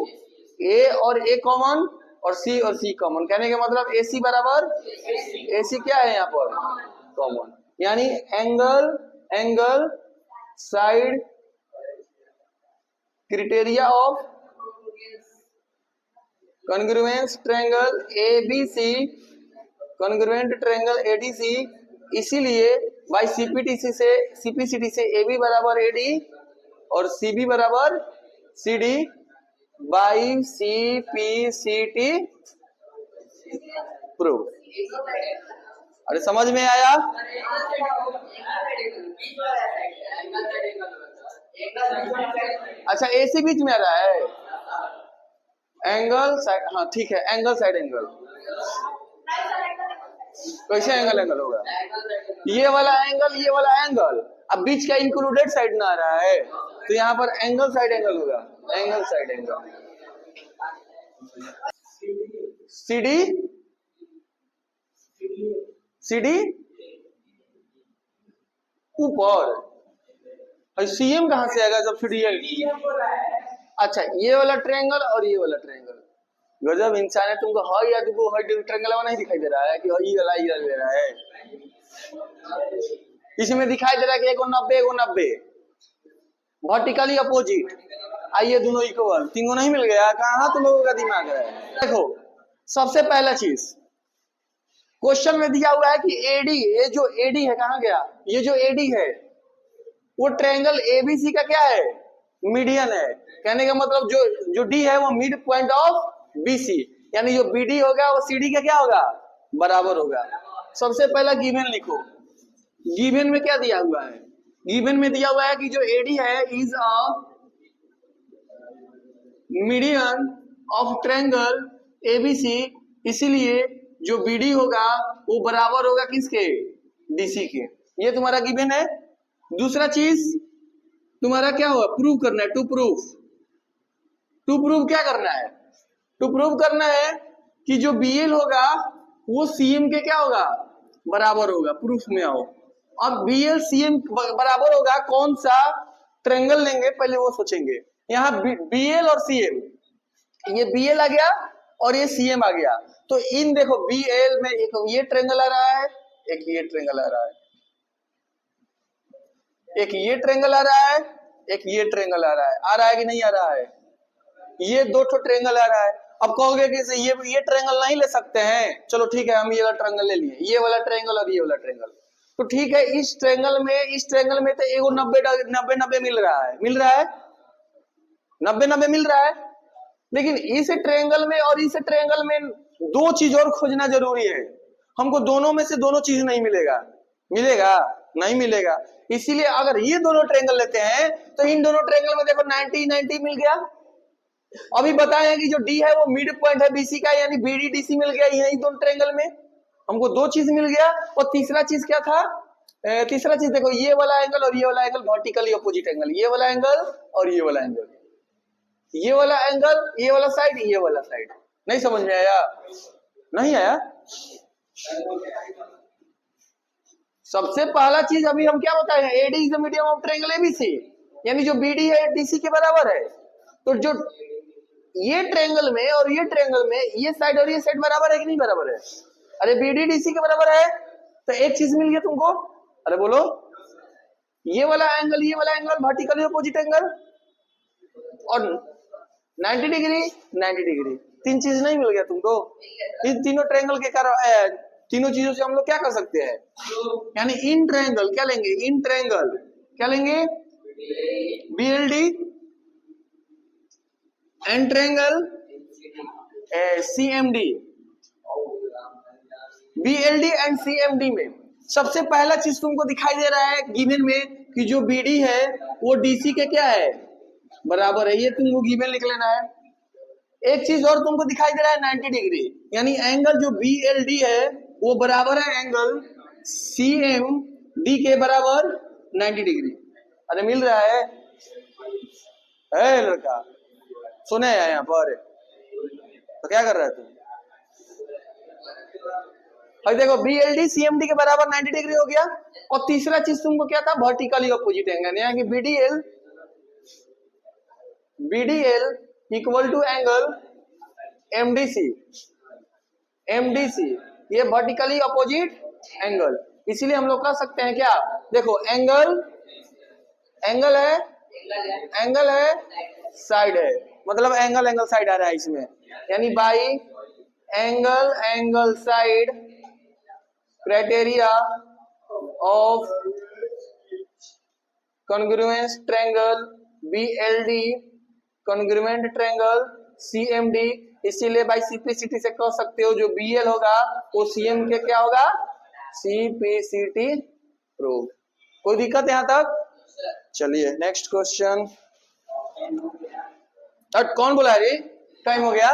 ए और ए कॉमन और सी कॉमन, कहने का मतलब ए सी बराबर ए सी क्या है यहाँ पर कॉमन, यानी angle angle side criteria of congruence triangle ABC congruent triangle ADC, इसीलिए बाई सीपीटीसी से सीपीसीटी से ए बी बराबर ए डी और सी बी बराबर C D by C P C T prove. अरे समझ में आया? अच्छा ए सी बीच में आ रहा है, एंगल साइड, हाँ ठीक है, एंगल साइड एंगल, कैसे एंगल एंगल होगा, ये वाला एंगल, अब बीच का इंक्लूडेड साइड ना आ रहा है तो यहाँ पर एंगल साइड एंगल होगा, angle side angle. CD CD ऊपर, सीएम कहां से आएगा जब सीडी? अच्छा ये वाला ट्रायंगल और ये वाला ट्रायंगल, गजब इंसान है, तुमको हाई या तुमको हाई ट्रायंगल नहीं दिखाई दे रहा है कि ये वाला ले रहा है, इसमें दिखाई दे रहा है कि एगो 90 वर्टिकली अपोजिट, आइए दोनों इक्वल, तीनों नहीं मिल गया, कहाँ तुम लोगों का दिमाग है? देखो सबसे पहला चीज क्वेश्चन में दिया हुआ है कि एडी, ये जो एडी है कहाँ गया, ये जो एडी है वो ट्रायंगल एबीसी का क्या है, मीडियन है, कहने का मतलब जो डी है वो मिड पॉइंट ऑफ बीसी, यानी जो बीडी होगा वो सीडी का क्या होगा, बराबर होगा। सबसे पहला गिवन लिखो, गिवन में क्या दिया हुआ है, गिवन में दिया हुआ है कि जो एडी है is a median of triangle ABC, इसीलिए जो बीडी होगा वो बराबर होगा किसके, डीसी के, ये तुम्हारा गिवन है। दूसरा चीज तुम्हारा क्या होगा, प्रूव करना है, टू प्रूव क्या करना है, टू प्रूव करना है कि जो बीएल होगा वो सीएम के क्या होगा, बराबर होगा, प्रूफ में आओ। अब बीएल सीएम बराबर होगा, कौन सा ट्रायंगल लेंगे पहले वो सोचेंगे, यहाँ बीएल और सीएम, ये बीएल आ गया और ये सीएम आ गया, तो इन देखो बीएल में एक ये ट्रायंगल आ रहा है, एक ये ट्रायंगल आ रहा है, एक ये ट्रायंगल आ रहा है, एक ये ट्रायंगल आ रहा है कि नहीं आ रहा है, ये दो ट्रायंगल आ रहा है। अब कहोगे कि ये ट्रायंगल नहीं ले सकते हैं, चलो ठीक है हम ये वाला ट्रायंगल ले लिए, ये वाला ट्रायंगल और ये वाला ट्रायंगल, तो ठीक है इस ट्रायंगल में तो एगो 90 मिल रहा है 90 मिल रहा है, लेकिन इस ट्रायंगल में और इस ट्रायंगल में दो चीज और खोजना जरूरी है, हमको दोनों में से दोनों चीज नहीं मिलेगा, नहीं मिलेगा, इसीलिए अगर ये दोनों ट्रायंगल लेते हैं तो इन दोनों ट्रायंगल में देखो 90 मिल गया। अभी बताए कि जो डी है वो मिड पॉइंट है बीसी का, यानी बीडी डीसी मिल गया, यही दोनों ट्रायंगल में हमको दो चीज मिल गया। और तीसरा चीज क्या था, तीसरा चीज देखो ये वाला एंगल और ये वाला एंगल वर्टिकली अपोजिट एंगल, ये वाला एंगल और ये वाला एंगल, ये वाला एंगल, ये वाला साइड, ये वाला साइड, नहीं समझ में आया? नहीं आया? सबसे पहला चीज अभी हम क्या बताए हैं, AD is the medium of triangle ABC, यानी जो बीडी है डीसी के बराबर है, तो जो ये ट्रायंगल में और ये ट्रायंगल में ये साइड और ये साइड बराबर है कि नहीं बराबर है? अरे बीडी डीसी के बराबर है, तो एक चीज मिल गया तुमको, अरे बोलो, ये वाला एंगल वर्टिकली अपोजिट एंगल और 90 डिग्री, तीन चीज नहीं मिल गया तुमको। इन तीनों ट्रायंगल के कारण तीनों चीजों से हम लोग क्या कर सकते हैं, यानी इन ट्रायंगल क्या लेंगे, इन ट्रायंगल क्या लेंगे, BLD and triangle CMD, BLD and CMD में सबसे पहला चीज तुमको दिखाई दे रहा है गिवन में कि जो बीडी है वो डीसी के क्या है, बराबर है, ये तुमको गिवन लिख लेना है। एक चीज और तुमको दिखाई दे रहा है 90 डिग्री, यानी एंगल जो बीएलडी है वो बराबर है एंगल सीएमडी के बराबर 90 डिग्री। अरे मिल रहा है लड़का, सुने यहाँ पर, तो क्या कर रहा है तू? और देखो बीएलडी सीएमडी के बराबर 90 डिग्री हो गया। और तीसरा चीज तुमको क्या था, वर्टिकली अपोजिट एंगल, यानी कि BDL equal to angle MDC. MDC ये वर्टिकली अपोजिट एंगल, इसीलिए हम लोग कह सकते हैं क्या, देखो एंगल, एंगल है, एंगल है, साइड है, मतलब एंगल एंगल साइड आ रहा है इसमें, यानी by angle angle side criteria of congruence triangle BLD congruent triangle CMD। इसीलिए बाई सिंप्लिसिटी से कह सकते हो जो BL होगा वो CM के क्या होगा, CPCT प्रूव। कोई दिक्कत यहां तक? चलिए नेक्स्ट क्वेश्चन। कौन बोला है? टाइम हो गया।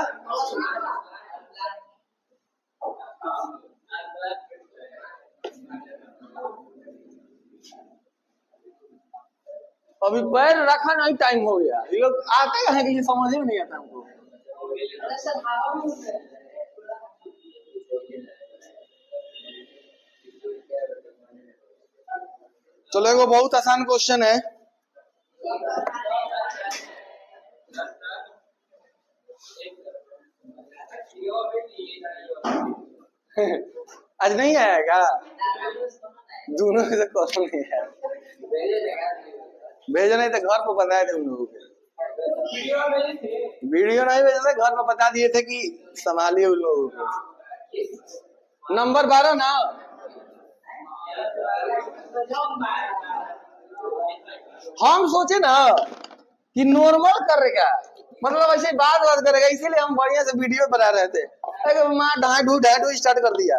अभी पैर रखा नहीं, टाइम हो गया। ये लोग आते हैं कि ये समझ में नहीं आता हमको। चलो एगो बहुत आसान क्वेश्चन है। आज नहीं आएगा, दोनों में से क्वेश्चन नहीं है, भेजा नहीं तो घर पर बताए थे उन लोगों को। वीडियो नहीं भेजा था, घर पर बता दिए थे कि संभालिए उन लोगों को। नंबर 12 ना, हम सोचे ना कि नॉर्मल करेगा, मतलब ऐसे बात करेगा, इसीलिए हम बढ़िया से वीडियो बना रहे थे। माँ ढाडू ढाडू स्टार्ट कर दिया।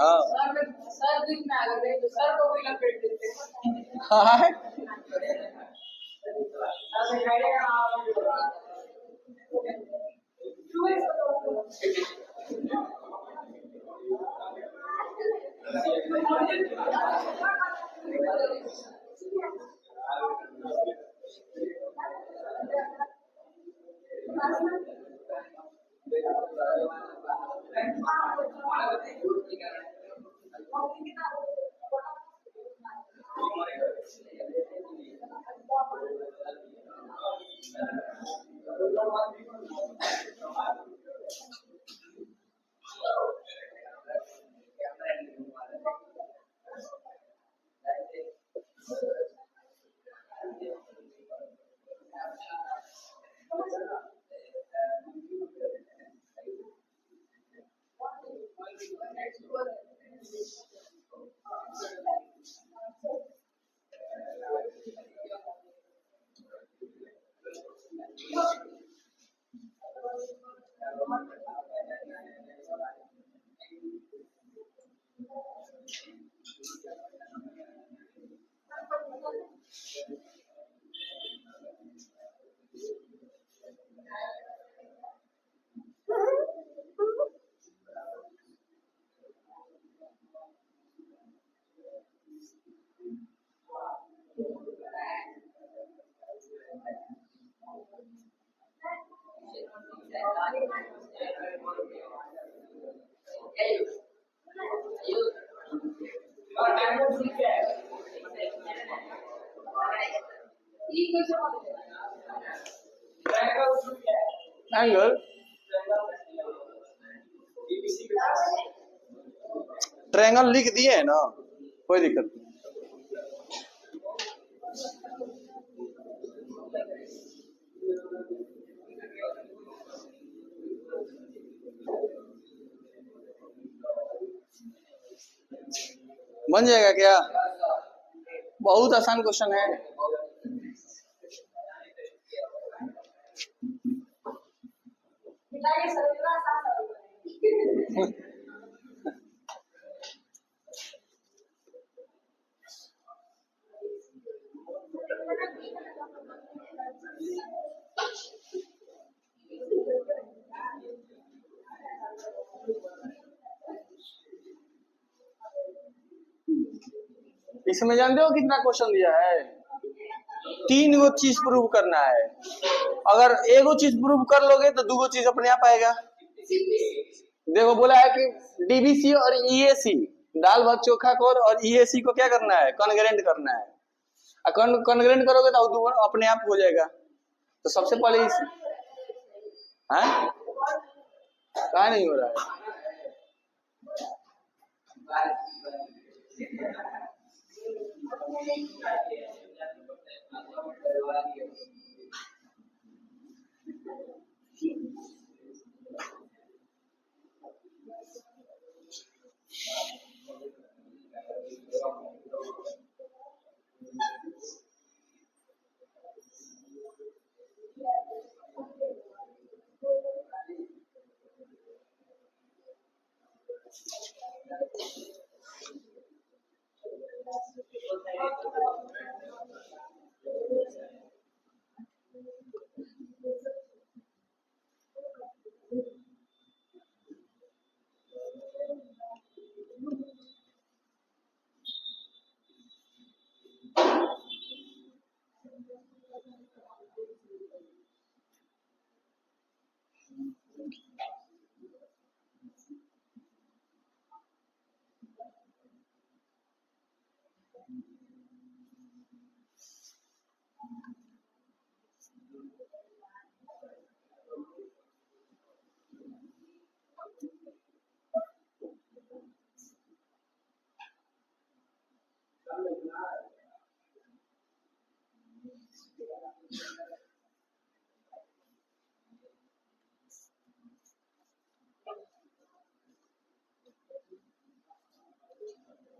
हाँ सर बीच में आ गए तो सर को भी लपेट देते। एंगल ट्रायंगल लिख दिए है ना, कोई दिक्कत नहीं। बन जाएगा क्या? बहुत आसान क्वेश्चन है। इसमें जानते हो कितना क्वेश्चन दिया है? तीन गो चीज प्रूव करना है। अगर एगो चीज प्रूव कर लोगे तो दूगो चीज अपने आप आएगा। देखो बोला है कि डीबीसी और ईएसी, दाल भात चोखा को और ईएसी को क्या करना है, कॉन्ग्रेंट करना है। कॉन्ग्रेंट करोगे तो अपने आप हो जाएगा। तो सबसे पहले इस क्या नहीं हो रहा है।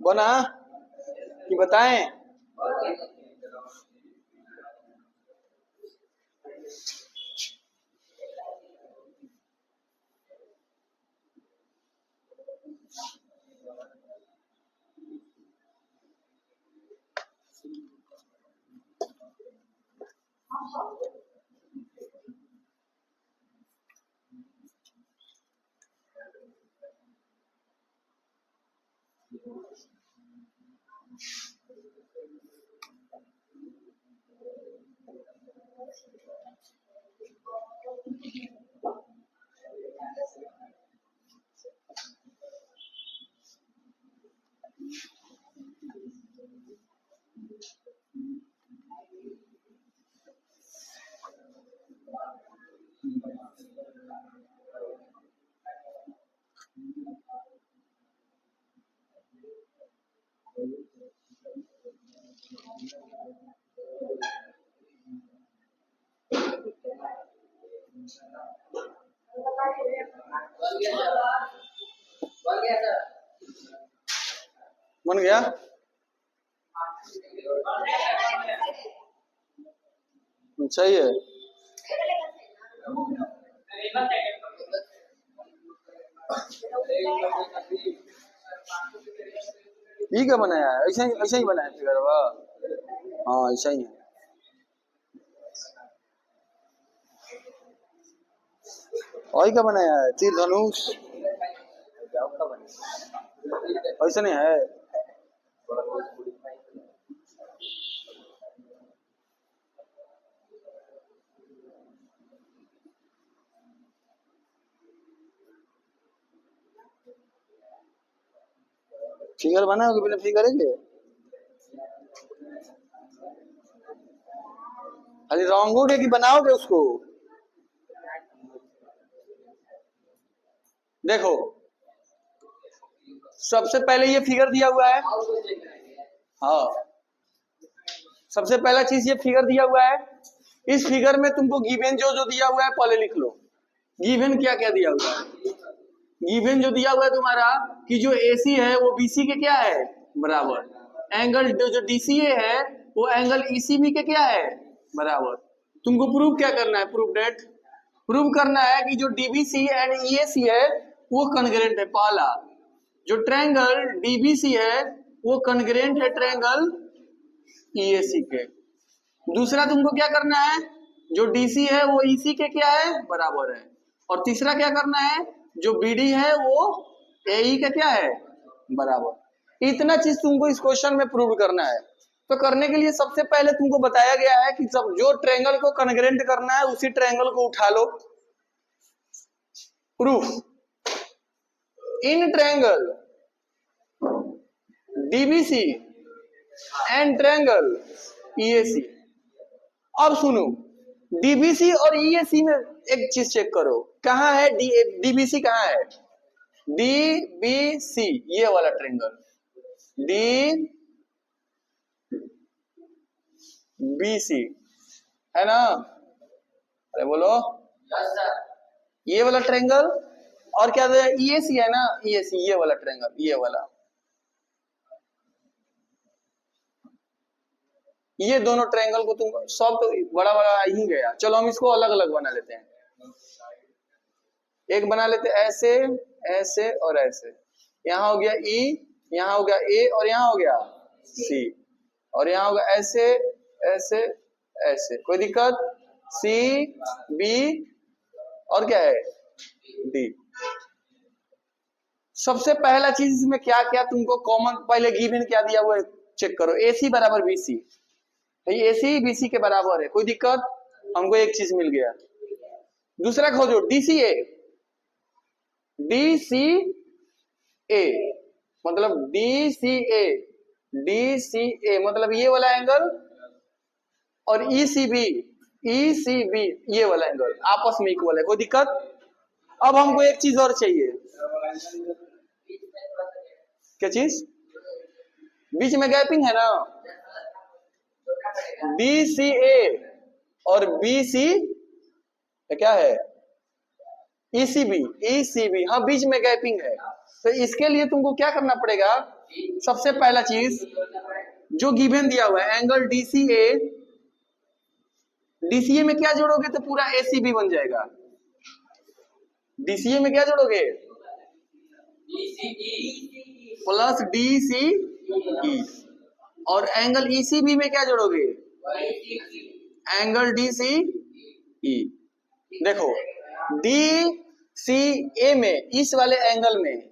बना कि बताएं? बन गया? सही है। ये क्या बनाया है? ऐसा ही बनाया फिगर वो। हाँ ऐसा ही है। और क्या बनाया है? तीर धनुष ऐसा नहीं है। फिगर बनाओगे बिना फिगर है क्या? अरे रंगोगे कि बनाओगे उसको? देखो सबसे पहले ये फिगर दिया हुआ है। हाँ सबसे पहला चीज ये फिगर दिया हुआ है। इस फिगर में तुमको गिवन जो दिया हुआ है पहले लिख लो। गिवन क्या क्या दिया हुआ है? गिवन जो दिया हुआ है तुम्हारा कि जो AC है वो BC के क्या है बराबर। एंगल जो DCA है वो एंगल ECB के क्या है बराबर। तुमको प्रूव क्या करना है? प्रूव डेट प्रूव करना है कि जो DBC एंड EAC है वो कॉन्ग्रेंट है। पहला जो ट्रायंगल DBC है वो कॉन्ग्रेंट है ट्रायंगल EAC के। दूसरा तुमको क्या करना है? जो DC है वो EC के क्या है बराबर है। और तीसरा क्या करना है? जो BD है वो AE का क्या है बराबर। इतना चीज तुमको इस क्वेश्चन में प्रूव करना है। तो करने के लिए सबसे पहले तुमको बताया गया है कि सब जो ट्रायंगल को कॉन्ग्रुएंट करना है उसी ट्रायंगल को उठा लो। Proof, in triangle DBC and triangle EAC. अब सुनो, डीबीसी और ईएसी में एक चीज चेक करो, कहां है डीबीसी कहां है? डीबीसी ये वाला ट्रायंगल, डी बीसी है ना? अरे बोलो, ये वाला ट्रायंगल। और क्या ईएसी है ना? ईएसी ये वाला ट्रायंगल, ये वाला, ये दोनों ट्रायंगल को तुम सब तो बड़ा बड़ा ही गया। चलो हम इसको अलग अलग बना लेते हैं। एक बना लेते हैं ऐसे, ऐसे और ऐसे। यहाँ हो गया ई, यहाँ हो गया ए और यहाँ हो गया सी, और यहाँ होगा ऐसे ऐसे ऐसे। कोई दिक्कत? सी बी और क्या है डी। सबसे पहला चीज इसमें क्या क्या तुमको कॉमन, पहले गिवन क्या दिया हुआ है चेक करो। एसी बराबर बीसी, एसी बीसी के बराबर है। कोई दिक्कत? हमको एक चीज मिल गया। दूसरा खोजो डीसीए, डीसीए मतलब डीसीए, डीसीए मतलब ये वाला एंगल, और ईसीबी, ईसीबी ये वाला एंगल आपस में इक्वल है। कोई दिक्कत? अब हमको एक चीज और चाहिए। क्या चीज? बीच में गैपिंग है ना? बीसीए और बीसी क्या है? ईसीबी, ईसीबी हाँ बीच में गैपिंग है। तो इसके लिए तुमको क्या करना पड़ेगा? सबसे पहला चीज जो गिवन दिया हुआ है एंगल डीसीए, डीसीए में क्या जोड़ोगे तो पूरा एसीबी बन जाएगा। डीसीए में क्या जोड़ोगे? प्लस डीसीई, और एंगल ईसीबी में क्या जोड़ोगे? Angle DCE. देखो डीसीए में इस वाले एंगल में,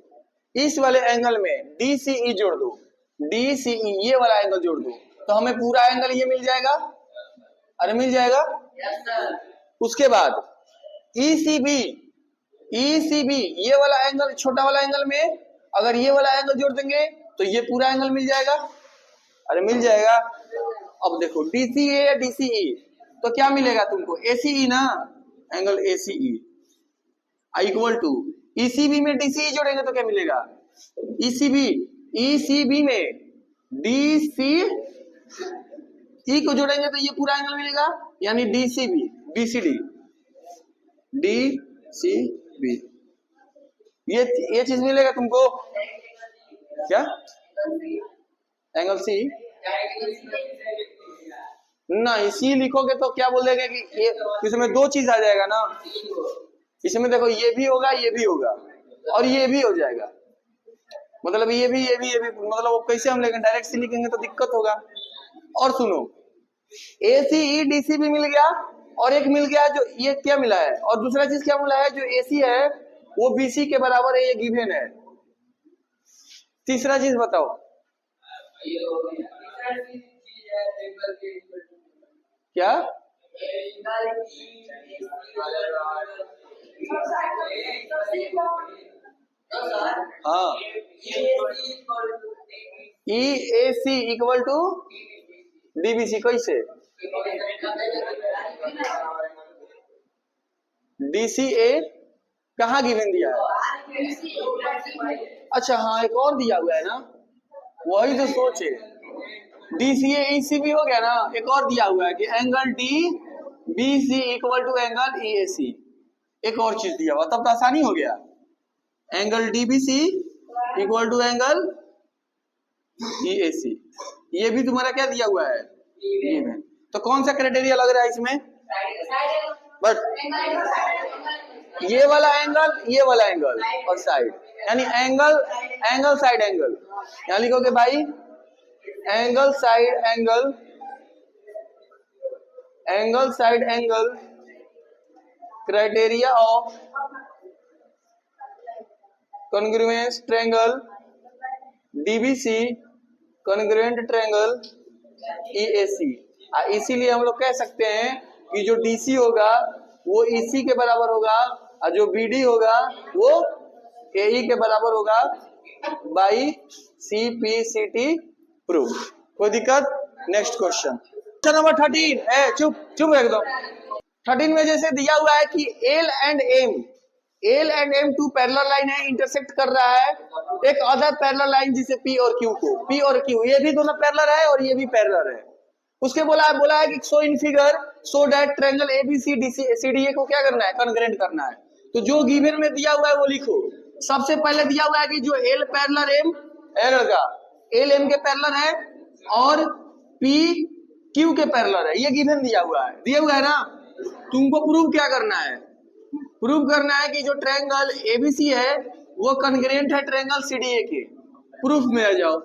इस वाले एंगल में डीसीई जोड़ दो, डीसीई ये वाला एंगल जोड़ दो, तो हमें पूरा एंगल ये मिल जाएगा। अरे मिल जाएगा। उसके बाद ईसीबी, ईसीबी ये वाला एंगल, छोटा वाला एंगल में अगर ये वाला एंगल जोड़ देंगे तो ये पूरा एंगल मिल जाएगा। अरे मिल जाएगा। अब देखो डीसीए या डीसीई तो क्या मिलेगा तुमको? एसीई ना, angle ACE equal to ECB में डीसीई जोड़ेंगे तो क्या मिलेगा? ईसीबी, ईसीबी में डीसीई को जोड़ेंगे तो ये पूरा एंगल मिलेगा, यानी डीसीबी, बीसीडी, डीसीबी ये चीज मिलेगा तुमको। क्या? एंगल सी नहीं, सी लिखोगे तो क्या बोल देगा कि ये, इसमें दो चीज आ जाएगा ना। इसमें देखो ये भी होगा, ये भी होगा, और ये भी हो जाएगा। मतलब ये भी मतलब वो कैसे हम लेंगे? डायरेक्ट सी लिखेंगे तो दिक्कत होगा। और सुनो, एसीई डीसी भी मिल गया, और एक मिल गया जो ये क्या मिला है, और दूसरा चीज क्या मिला है? जो एसी है वो बीसी के बराबर है, ये गिवन है। तीसरा चीज बताओ क्या? हाँ, ई ए सी इक्वल टू डीबीसी। कैसे? डीसीए कहाँ गिवन दिया है? अच्छा हाँ, एक और दिया हुआ है ना, वही तो सोचे। डीसीए ईसीबी हो गया ना, एक और दिया हुआ है कि angle D BC equal to angle EAC. एक और चीज दिया हुआ, तब तो आसानी हो गया। Angle DBC equal to angle EAC, ये भी तुम्हारा क्या दिया हुआ है? तो कौन सा क्राइटेरिया लग रहा है इसमें? बट ये वाला एंगल, ये वाला एंगल और साइड, यानी एंगल साइड एंगल। यहां लिखोगे भाई angle side angle, angle side angle criteria of congruence triangle DBC, congruent triangle EAC। इसीलिए हम लोग कह सकते हैं कि जो DC होगा वो EC के बराबर होगा और जो BD होगा वो AE के बराबर होगा बाई CPCT प्रूफ। कोई दिक्कत? Next question number 13। चुप चुप एकदम। 13 में जैसे दिया हुआ है कि L and M two parallel line है, इंटरसेक्ट कर रहा है एक अदर पैरेलल लाइन जिसे P और Q को। P और Q ये भी दोनों पैरेलल है और ये भी पैरेलल है। उसके बोला है कि so in figure so that triangle ABCDA को क्या करना है? कॉन्ग्रुएंट करना है। तो जो गिवन में दिया हुआ है वो लिखो। सबसे पहले दिया हुआ है कि जो L पैरेलल M है लड़का, L M के पैरेलल है और P Q के पैरेलल है। ये गिवन दिया हुआ है ना। तुमको प्रूव क्या करना है? प्रूव करना है कि जो ट्रायंगल ABC है वो कॉन्ग्रुएंट है ट्रायंगल CDA के। प्रूफ में आ जाओ।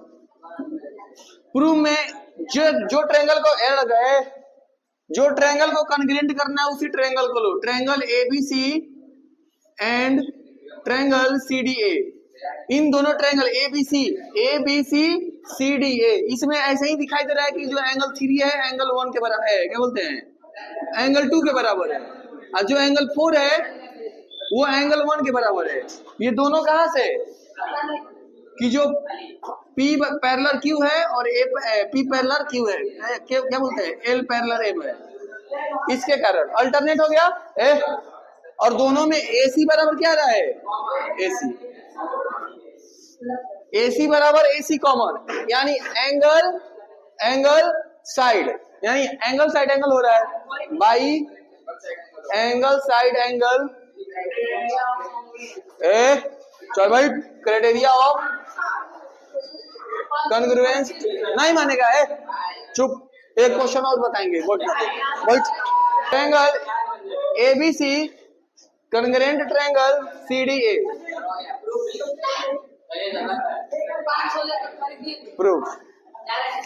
प्रूफ में जो ट्रायंगल को ऐड गए, जो ट्रायंगल को कॉन्ग्रुएंट करना है उसी ट्रायंगल को लो। Triangle ABC and triangle CDA, इन दोनों ट्रायंगल ABC CDA, इसमें ऐसे ही दिखाई दे रहा है कि जो एंगल 3 है एंगल 1 के बराबर है, क्या बोलते हैं, एंगल 2 के बराबर है, और जो एंगल 4 है वो एंगल 1 के बराबर है। ये दोनों कहां से? कि जो P पैरेलल Q है और P पैरेलल Q है, क्या बोलते हैं, L पैरेलल M है, इसके कारण अल्टरनेट हो गया और दोनों में AC बराबर क्या रहा है? AC बराबर AC कॉमन, यानी एंगल साइड, यानी एंगल साइड एंगल हो रहा है बाई एंगल साइड एंगल। चल भाई, क्राइटेरिया ऑफ कॉन्ग्रुएंस नहीं मानेगा है, चुप। एक क्वेश्चन और बताएंगे। Triangle ABC congruent triangle CDA, proof.